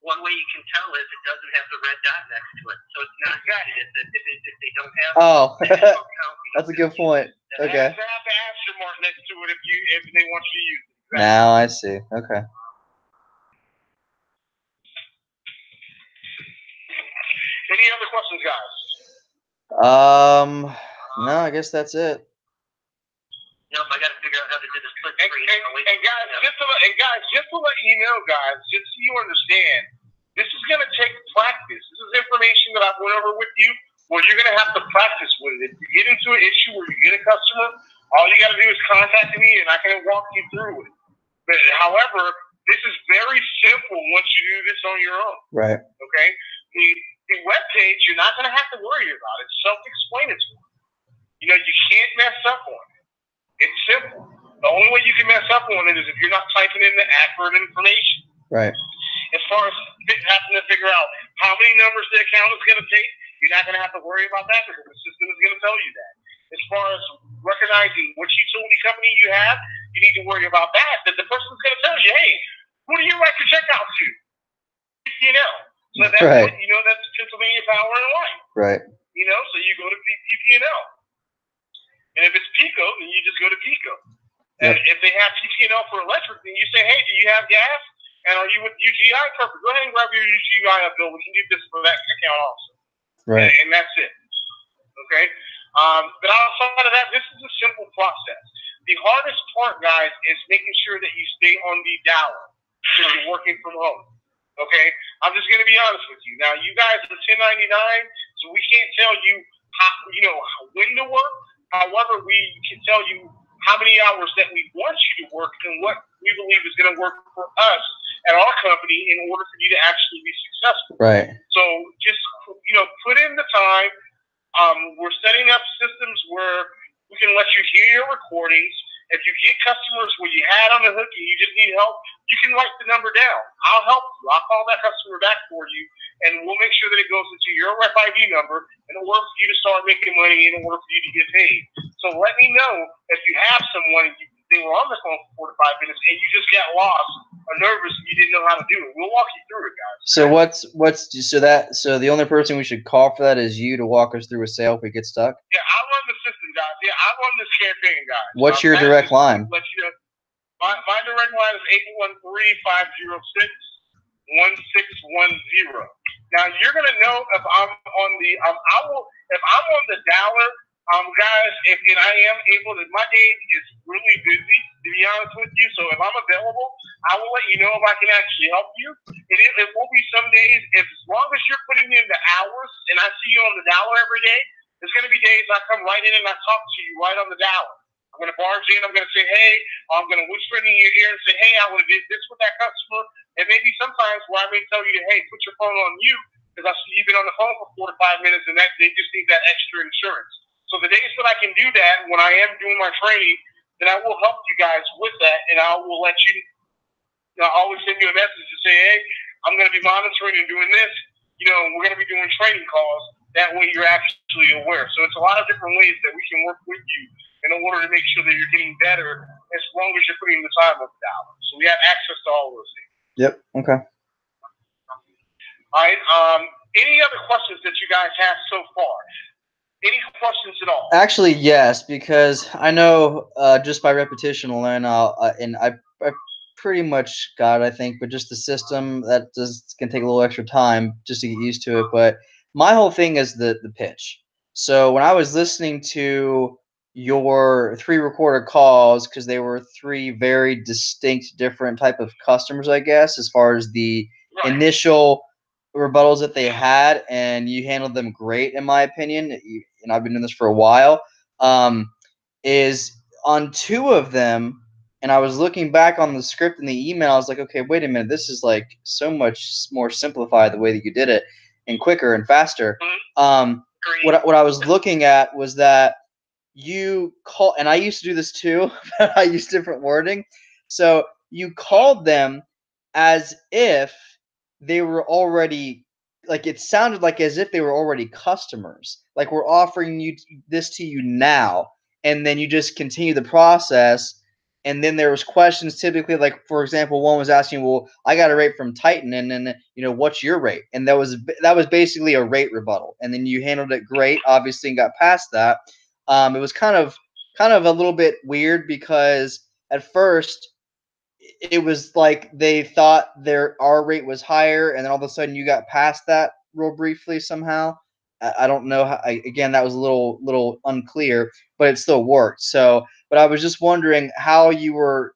One way you can tell is it doesn't have the red dot next to it, so it's not needed. If they don't have. Oh, that's a good point. Okay. They have the asterisk mark next to it if they want you to use it. Exactly. Now I see. Okay. Any other questions, guys? No, I guess that's it. Nope, I got to figure out how to do this split screen. And guys, just to let you know, guys, just so you understand, this is going to take practice. This is information that I went over with you, where you're going to have to practice with it. If you get into an issue where you get a customer, all you got to do is contact me, and I can walk you through it. But however, this is very simple once you do this on your own. Right. Okay. The web page, you're not going to have to worry about. It's self-explanatory. You can't mess up on it. It's simple. The only way you can mess up on it is if you're not typing in the accurate information. Right. As far as having to figure out how many numbers the account is going to take, you're not going to have to worry about that because the system is going to tell you that. As far as recognizing which utility company you have, you need to worry about that the person's going to tell you, hey, who do you write your check out to? PP&L. So that's right. That's Pennsylvania Power and Light. Right. So you go to PP&L. And if it's Pico, then you just go to Pico. And if they have PP&L for electric, then you say, hey, do you have gas? And are you with UGI? Perfect. Go ahead and grab your UGI bill. We can do this for that account also. Right. And that's it. Okay? But outside of that, this is a simple process. The hardest part, guys, is making sure that you stay on the dialer because you're working from home. Okay? I'm just going to be honest with you. Now, you guys are 1099, so we can't tell you when to work. However, we can tell you how many hours that we want you to work and what we believe is going to work for us at our company in order for you to actually be successful. Right. So just, put in the time. We're setting up systems where we can let you hear your recordings. If you get customers where you had on the hook and you just need help, you can write the number down. I'll help you. I'll call that customer back for you, and we'll make sure that it goes into your RFID number in order for you to start making money, in order for you to get paid. So let me know if you have someone, they were on the phone for 4 to 5 minutes, and you just got lost or nervous and you didn't know how to do it. We'll walk you through it, guys. So the only person we should call for that is you to walk us through a sale if we get stuck? Yeah, I run the system, guys. Yeah, I run this campaign, guys. What's your direct line? Let you know. My direct line is 813-506-1610. Now you're gonna know if I'm on the if I'm on the dialer, guys. And I am able to. My day is really busy, to be honest with you. So if I'm available, I will let you know if I can actually help you. It will be some days, as long as you're putting in the hours, and I see you on the dialer every day. There's gonna be days I come right in and I talk to you right on the dialer. I'm going to barge in. I'm going to say, hey, I'm going to whisper in your ear and say, hey, I would have did this with that customer. And maybe sometimes where I may tell you, hey, put your phone on mute because I see you've been on the phone for 4 to 5 minutes and that they just need that extra insurance. So the days that I can do that when I am doing my training, then I will help you guys with that. And I will let you, I always send you a message to say, hey, I'm going to be monitoring and doing this. We're going to be doing training calls. That way you're actually aware. So it's a lot of different ways that we can work with you in order to make sure that you're getting better as long as you're putting the time on the dialer. So we have access to all those things. Yep. Okay. All right. Any other questions that you guys have so far? Any questions at all? Actually, yes, because I know just by repetition alone, I pretty much got it, I think, but just the system that just can take a little extra time just to get used to it. But my whole thing is the pitch. So when I was listening to your 3 recorded calls, because they were 3 very distinct, different type of customers, I guess, as far as the initial rebuttals that they had, and you handled them great, in my opinion. And I've been doing this for a while. Is on 2 of them, and I was looking back on the script and the email. I was like, okay, wait a minute, this is like so much more simplified the way that you did it, and quicker and faster. What I was looking at was that you call, and I used to do this too, but I used different wording. So you called them as if they were already, like, it sounded like as if they were already customers. Like, we're offering you this to you now, and then you just continue the process. And then there was questions typically, like, for example, one was asking, well, I got a rate from Titan, and then, what's your rate? And that was basically a rate rebuttal. And then you handled it great, obviously, and got past that. It was kind of a little bit weird because at first it was like they thought our rate was higher, and then all of a sudden you got past that real briefly somehow. I don't know how. Again, that was a little unclear, but it still worked. So, but I was just wondering how you were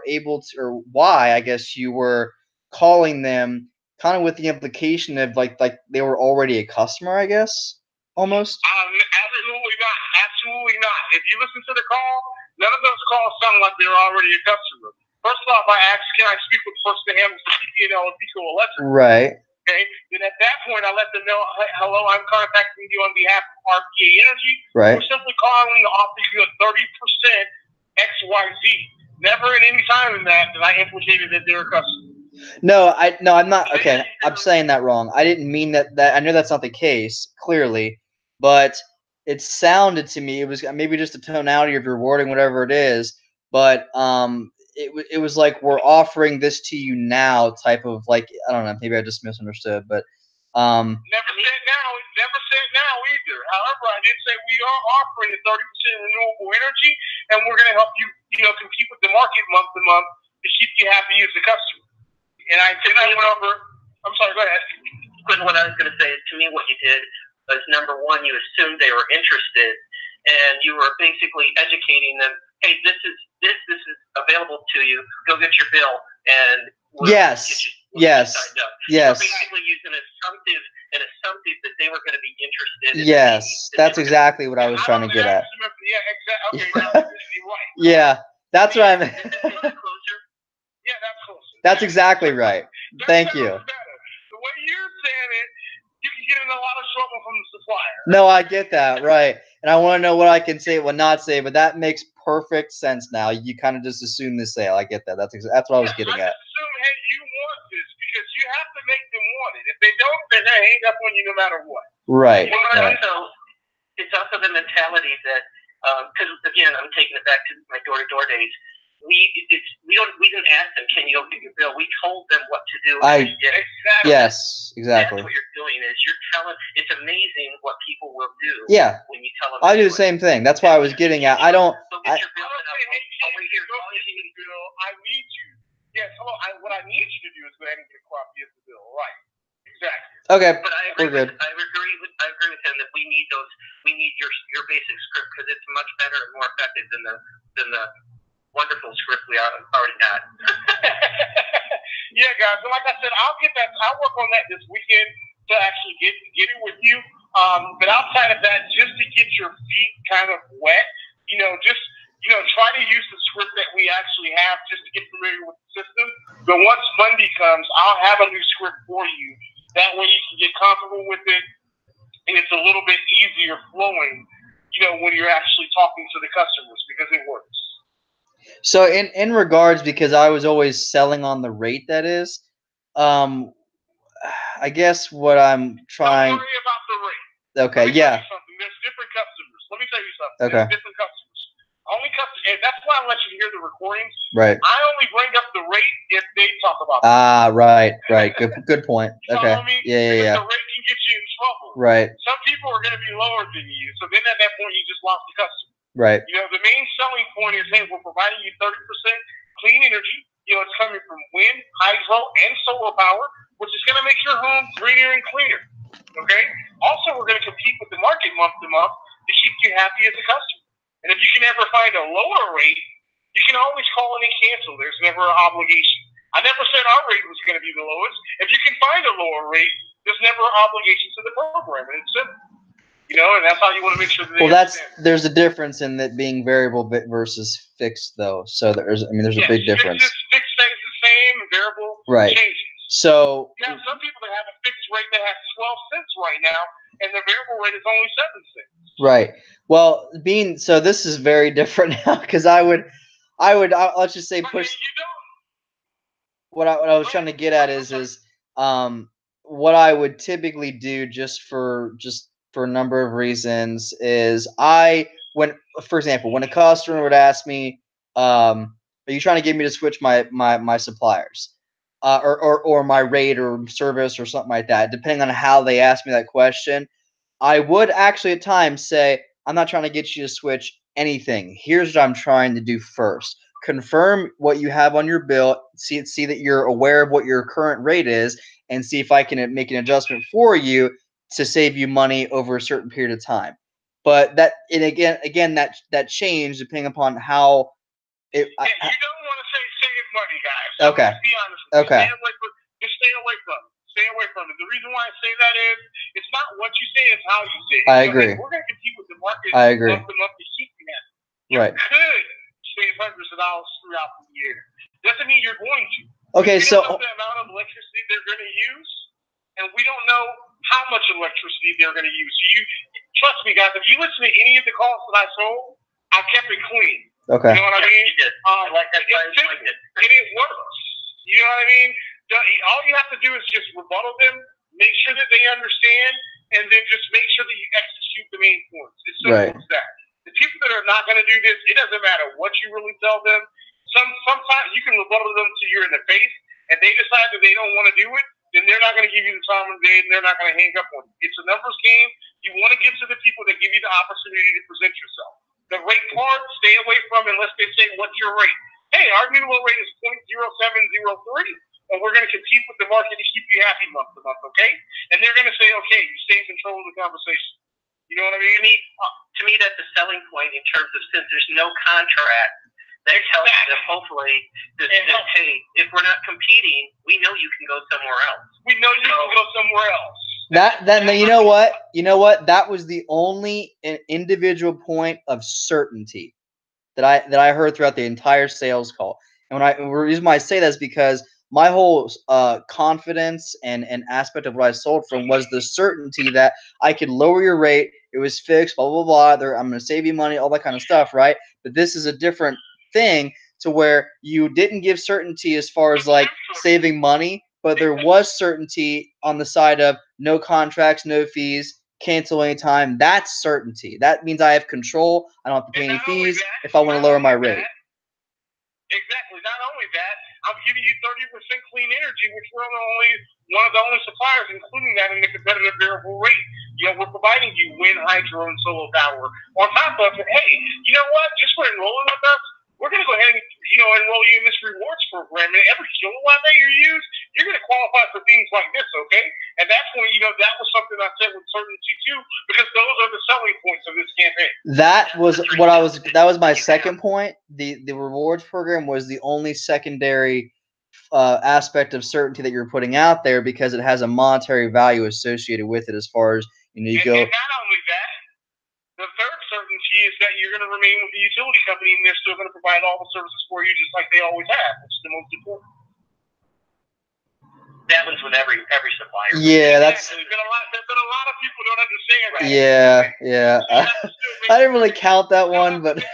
able to, or why, I guess, you were calling them kind of with the implication of like they were already a customer, I guess, almost. Absolutely not. Absolutely not. If you listen to the call, none of those calls sound like they're already a customer. First off, I asked, can I speak with the person that handles the PPL and Pico Electric? Right. Okay. Then at that point, I let them know, hello, I'm contacting you on behalf of RPA Energy. Right. We're simply calling to offer you a 30% XYZ. Never at any time in that I implicated that they're a customer. No, I'm not. Okay, I'm saying that wrong. I didn't mean that. I know that's not the case, clearly, but it sounded to me, it was maybe just the tonality of your wording, whatever it is, but it was like, we're offering this to you now type of, like, I don't know, maybe I just misunderstood, but never said now either. However, I did say we are offering a 30% renewable energy, and we're going to help you, compete with the market month to month to keep you happy as a customer. And I went over. I'm sorry. Go ahead. But what I was going to say is, to me, what you did was, number one, you assumed they were interested, and you were basically educating them. Hey, this is available to you. Go get your bill, and we'll yes. Yes. So basically, using an assumptive that they were going to be interested. Yes, that's exactly what I was trying to get at. Yeah, exactly. Okay, right. Yeah, that's what I meant. Yeah, that's close. That's exactly right. Thank you. The way you're saying it, you can get in a lot of trouble from the supplier. No, I get that, right. And I want to know what I can say, what not say, but that makes perfect sense now. You kind of just assume the sale. I get that. That's what I was getting at. I assume, hey, you want this because you have to make them want it. If they don't, then they hang up on you no matter what. Right. It's also the mentality that, because again, I'm taking it back to my door-to-door days. We didn't ask them, can you go get your bill? We told them what to do. Exactly. Yes, exactly. That's what you're doing is you're telling. It's amazing what people will do. Yeah. When you tell them. I do the same thing. That's why I was getting at. I don't. I need you. Yes. Hello. What I need you to do is go ahead and get a copy of the bill. Right. Exactly. Okay. But I agree with him that we need those. We need your basic script because it's much better and more effective than the wonderful script we already had. Yeah, guys. So like I said, I'll work on that this weekend to actually get it with you. But outside of that, just to get your feet kind of wet, try to use the script that we actually have just to get familiar with the system. But once Monday comes, I'll have a new script for you. That way you can get comfortable with it, and it's a little bit easier flowing, when you're actually talking to the customers, because it works. So in regards, because I was always selling on the rate, that is, I guess what I'm trying. Don't worry about the rate. Okay, yeah. There's different customers. Let me tell you something. Okay. There's different customers. Only customers. and that's why I let you hear the recordings. Right. I only bring up the rate if they talk about it. Right. Good point. Okay. Follow me? Yeah. Because the rate can get you in trouble. Right. Some people are going to be lower than you, so then at that point you just lost the customer. Right. You know, the main selling point is, hey, we're providing you 30% clean energy. You know, it's coming from wind, hydro, and solar power, which is going to make your home greener and cleaner. Okay? Also, we're going to compete with the market month to month to keep you happy as a customer. And if you can ever find a lower rate, you can always call in and cancel. There's never an obligation. I never said our rate was going to be the lowest. If you can find a lower rate, there's never an obligation to the program. And it's simple. You know, and that's how you want to make sure that they understand. There's a difference in that being variable versus fixed, though. So there's a big difference. Fixed stays the same, variable changes. So you have some people that have a fixed rate that has 12 cents right now, and the variable rate is only 7 cents. Right. Well, so this is very different now because I would let's just say push. What I was trying to get at is what I would typically do just for a number of reasons is for example, when a customer would ask me, are you trying to get me to switch my suppliers? Or my rate or service or something like that, depending on how they ask me that question, I would actually at times say, I'm not trying to get you to switch anything. Here's what I'm trying to do first. Confirm what you have on your bill, see that you're aware of what your current rate is, and see if I can make an adjustment for you to save you money over a certain period of time. But that change depending upon how it. You don't want to say save money, guys. Okay. Let's be honest. Okay. Stay away from it. Stay away from it. The reason why I say that is it's not what you say, it's how you say it. I agree. We're going to compete with the market. I agree. Month to month to keep you happy. You could save hundreds of dollars throughout the year. Doesn't mean you're going to. Okay, we so don't know the amount of electricity they're going to use, and we don't know how much electricity they're going to use. So trust me, guys. If you listen to any of the calls that I sold, I kept it clean. Okay. You know what I mean? You did. I like that. And it works. You know what I mean? All you have to do is just rebuttal them, make sure that they understand, and then just make sure that you execute the main points. It's simple as that. The people that are not going to do this, it doesn't matter what you really tell them. Sometimes you can rebuttal them to you in the face, and they decide that they don't want to do it, then they're not going to give you the time of day, and they're not going to hang up on you. It's a numbers game. You want to give to the people that give you the opportunity to present yourself. The rate part, stay away from unless they say, what's your rate? Hey, our new low rate is 0.0703, and we're going to compete with the market to keep you happy month to month, okay? And they're going to say, okay, you stay in control of the conversation. You know what I mean? To me, that's a selling point in terms of since there's no contract, that tells them hopefully that, hey, if we're not competing, we know you can go somewhere else. We know you can go somewhere else. You know what? That was the only individual point of certainty that I heard throughout the entire sales call. And the reason why I say that is because my whole confidence and aspect of what I sold from was the certainty that I could lower your rate. It was fixed, blah, blah, blah. I'm going to save you money, all that kind of stuff, right? But this is a different thing to where you didn't give certainty as far as like saving money, but there was certainty on the side of no contracts, no fees, cancel anytime. That's certainty. That means I have control. I don't have to pay any fees if I want to lower my rate. Exactly. Not only that, I'm giving you 30% clean energy, which we're one of the only suppliers, including that in the competitive variable rate. You know, we're providing you wind, hydro, and solar power. On top of it, hey, you know what? Just for enrolling with us, we're going to go ahead and, enroll you in this rewards program. And every kilowatt that you use, you're going to qualify for things like this, okay? And that's when, that was something I said with certainty too, because those are the selling points of this campaign. That was my second point. The rewards program was the only secondary aspect of certainty that you're putting out there because it has a monetary value associated with it as far as, you go. And not only that, the third certainty is that you're going to remain with the utility company and they're still going to provide all the services for you just like they always have, which is the most important. That one's with every supplier. Yeah, that's. There's been a lot of people don't understand that. Yeah. I didn't really count that one, but. Yeah.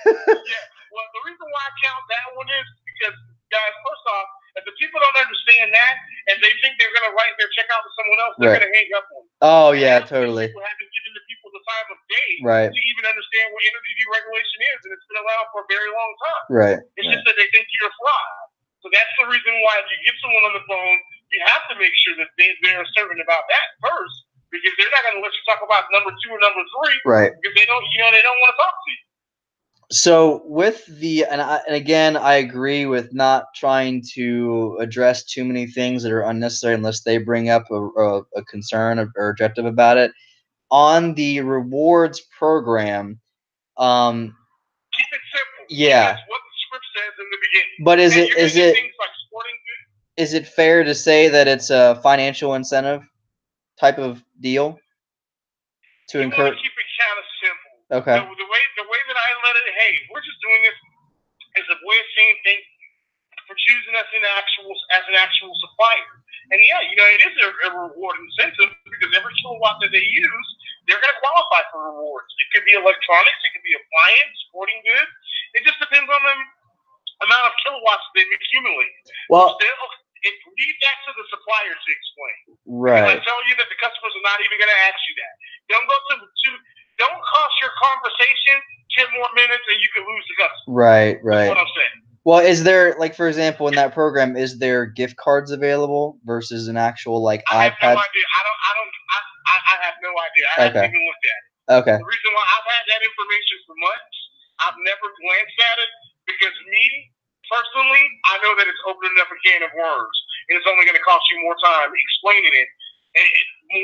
Well, the reason why I count that one is because, guys, first off, if the people don't understand that and they think they're going to write their check out to someone else, they're going to hang up on them. Oh, yeah, totally. People haven't given the people the time of day to even understand understand what energy deregulation is, and it's been around for a very long time. Right. It's just that they think you're a fraud. So that's the reason why if you get someone on the phone, you have to make sure that they're certain about that first, because they're not going to let you talk about number 2 or number 3, right? Because they don't want to talk to you. So with and again, I agree with not trying to address too many things that are unnecessary unless they bring up a concern or objective about it. On the rewards program, keep it simple. Yeah. That's what the script says in the beginning. But is it things like sporting goods? Is it fair to say that it's a financial incentive type of deal to encourage? Want to keep it kind of simple. Okay. So the way that I let it, hey, we're just doing this as a way of saying thank you for choosing us as an actual supplier. And yeah, it is a reward incentive because every kilowatt that they use, they're going to qualify for rewards. It could be electronics, it could be appliance, sporting goods. It just depends on the amount of kilowatts they've accumulated. Well, leave that to the supplier to explain. Right. Because I tell you that the customers are not even going to ask you that. Don't cost your conversation 10 more minutes and you can lose the customer. Right. That's what I'm saying. Well, is there, like, for example, in that program, is there gift cards available versus an actual iPad? I have no idea. I have no idea. I haven't even looked at it. Okay. The reason why I've had that information for months, I've never glanced at it because personally, I know that it's opening up a can of worms, and it's only going to cost you more time explaining it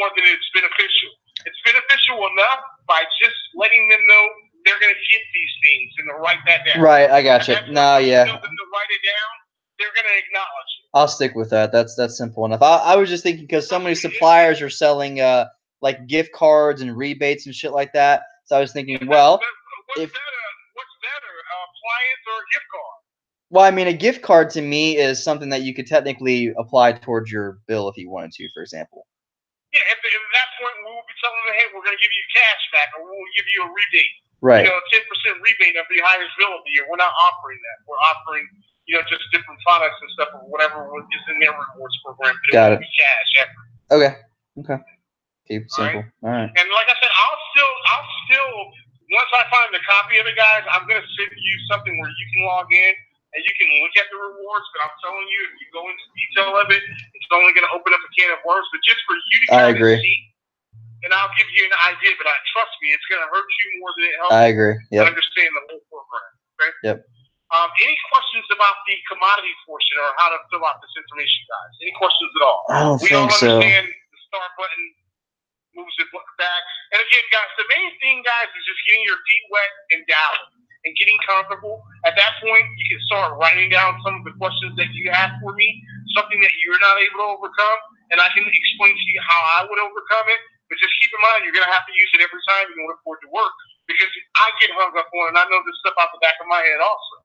more than it's beneficial. It's beneficial enough by just letting them know they're going to get these things and to write that down. Right, I got you. No, yeah. Tell them to write it down, they're going to acknowledge it. I'll stick with that. That's simple enough. I was just thinking because so many suppliers are selling like gift cards and rebates and shit like that. So I was thinking, well, what's better, appliance or a gift card? Well, I mean, a gift card to me is something that you could technically apply towards your bill if you wanted to, for example. Yeah, at that point, we will be telling them, hey, we're going to give you cash back, or we'll give you a rebate. Right. 10% rebate of the highest bill of the year. We're not offering that. We're offering, just different products and stuff, or whatever is in their rewards program. Got it. Cash effort. Okay. Keep it simple. All right. And like I said, I'll still, once I find the copy of it, guys, I'm going to send you something where you can log in and you can look at the rewards. But I'm telling you, if you go into detail of it, it's only going to open up a can of worms. But just for you to kind of see, and I'll give you an idea, but trust me, it's going to hurt you more than it helps. I agree. Yep. Understand the whole program. Okay. Yep. Any questions about the commodity portion or how to fill out this information, guys? Any questions at all? I don't think so. We all understand the start button moves it back. And again, guys, the main thing, guys, is just getting your feet wet and dialing and getting comfortable. At that point, you can start writing down some of the questions that you have for me, something that you're not able to overcome, and I can explain to you how I would overcome it. But just keep in mind, you're going to have to use it every time in order for it to work, because I get hung up on it, and I know this stuff out the back of my head also.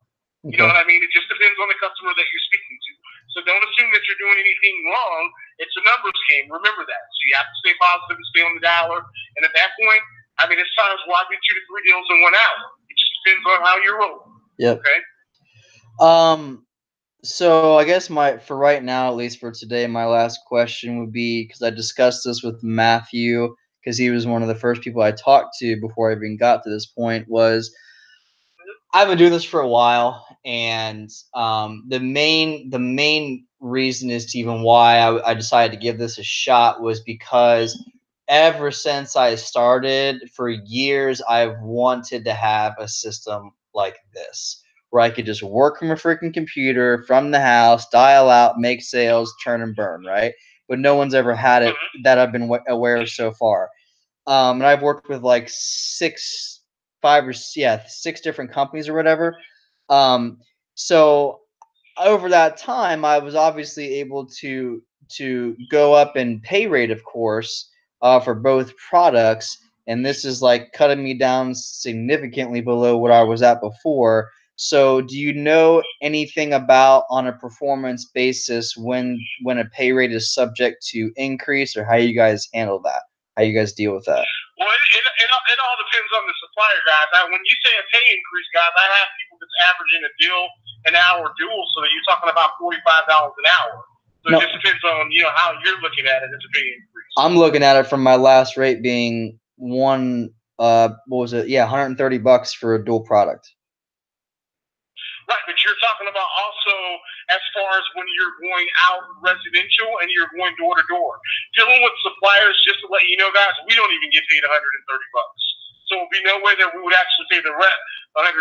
Okay. You know what I mean? It just depends on the customer that you're speaking to. So don't assume that you're doing anything wrong. It's a numbers game. Remember that. So you have to stay positive and stay on the dialer. And at that point, I mean, it's times where I do 2 to 3 deals in 1 hour. It just depends on how you're rolling. Yep. Okay. So I guess for right now, at least for today, my last question would be, because I discussed this with Matthew, because he was one of the first people I talked to before I even got to this point, was I've been doing this for a while, and the main reason as to even why I decided to give this a shot was because ever since I started, for years, I've wanted to have a system like this, where I could just work from a freaking computer, from the house, dial out, make sales, turn and burn, right? But no one's ever had it that I've been aware of so far. And I've worked with like 6 different companies or whatever. So over that time, I was obviously able to go up in pay rate, of course, for both products. And this is like cutting me down significantly below what I was at before. So do you know anything about, on a performance basis, when a pay rate is subject to increase, or how you guys handle that? How you guys deal with that? Well, it all depends on the supplier, guys. When you say a pay increase, guys, I have people that's averaging a deal an hour dual, so that you're talking about $45 an hour. So it just depends on how you're looking at it as a pay increase. I'm looking at it from my last rate being $1 what was it? Yeah, $130 for a dual product. Right, but you're talking about also as far as when you're going out residential and you're going door to door. Dealing with suppliers, just to let you know, guys, we don't even get paid $130. So it would be no way that we would actually pay the rep $130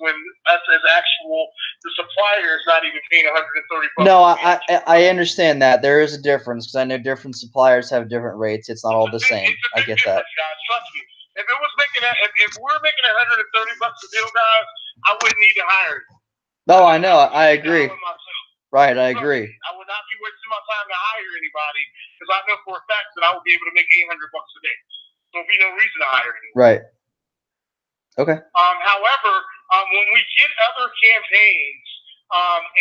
when us as the supplier is not even paying $130. No, I understand that. There is a difference because I know different suppliers have different rates. It's not all the same. I get that. Guys, trust me. If it was making if we're making $130 a deal, guys, I wouldn't need to hire you. No, I know. I agree. Right, I agree. I would not be wasting my time to hire anybody because I know for a fact that I would be able to make $800 a day. So there'd be no reason to hire anyone. Right. Okay. However, when we get other campaigns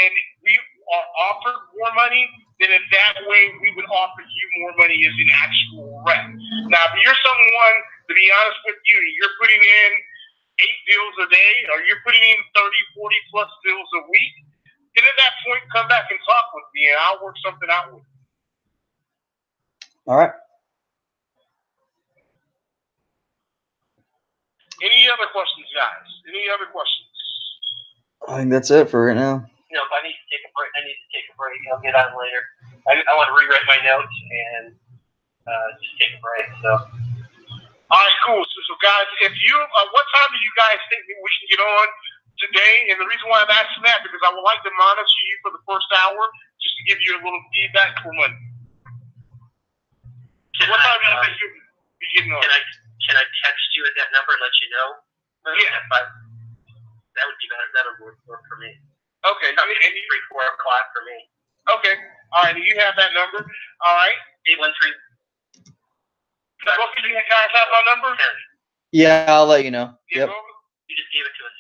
and we are offered more money, then in that way we would offer you more money as an actual rep. Now, if you're someone, to be honest with you, you're putting in 8 deals a day or you're putting in 30, 40 plus deals a week, then at that point, come back and talk with me and I'll work something out with you. All right. Any other questions, guys? Any other questions? I think that's it for right now. You know, if I need to take a break, I need to take a break. I'll get on later. I want to rewrite my notes and just take a break. So. All right, cool. So guys, if you, what time do you guys think we should get on today? And the reason why I'm asking that because I would like to monitor you for the first hour just to give you a little feedback for Monday. What time do you think you'll be getting on? Can I text you at that number and let you know? Yeah. That would be better. That would work for me. Okay. Probably 3, 4 o'clock for me. Okay. All right. Do you have that number? All right. 813. Well, can you guys have my number? Yeah, I'll let you know. Yep. You just gave it to us.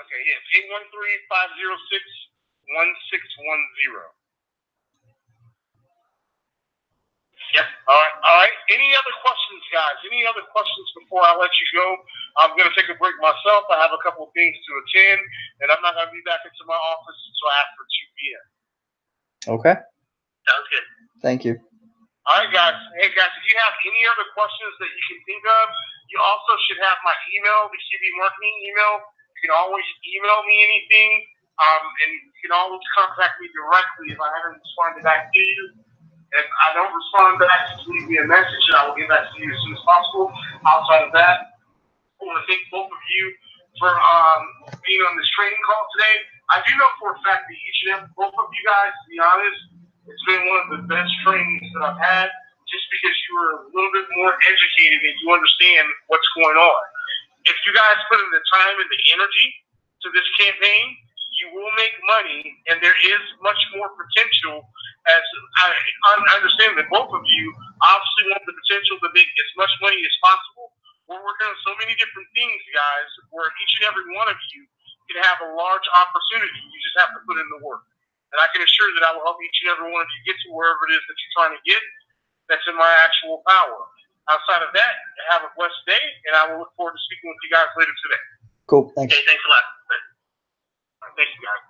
Okay, yeah. 813-506-1610. Yep. All right. Any other questions, guys? Any other questions before I let you go? I'm going to take a break myself. I have a couple of things to attend, and I'm not going to be back into my office until after 2 p.m. Okay. Sounds good. Thank you. All right, guys. Hey, guys, if you have any other questions that you can think of, you also should have my email, the CB Marketing email. You can always email me anything, and you can always contact me directly if I haven't responded back to you. If I don't respond back, just leave me a message, and I will get back to you as soon as possible. Outside of that, I want to thank both of you for being on this training call today. I do know for a fact that both of you guys, to be honest, it's been one of the best trainings that I've had just because you were a little bit more educated and you understand what's going on. If you guys put in the time and the energy to this campaign, you will make money, and there is much more potential. As I understand that both of you obviously want the potential to make as much money as possible. We're working on so many different things, guys, where each and every one of you can have a large opportunity. You just have to put in the work. And I can assure that I will help each and every one of you get to wherever it is that you're trying to get. That's in my actual power. Outside of that, have a blessed day, and I will look forward to speaking with you guys later today. Cool. Thanks. Okay, thanks a lot. Thank you, guys.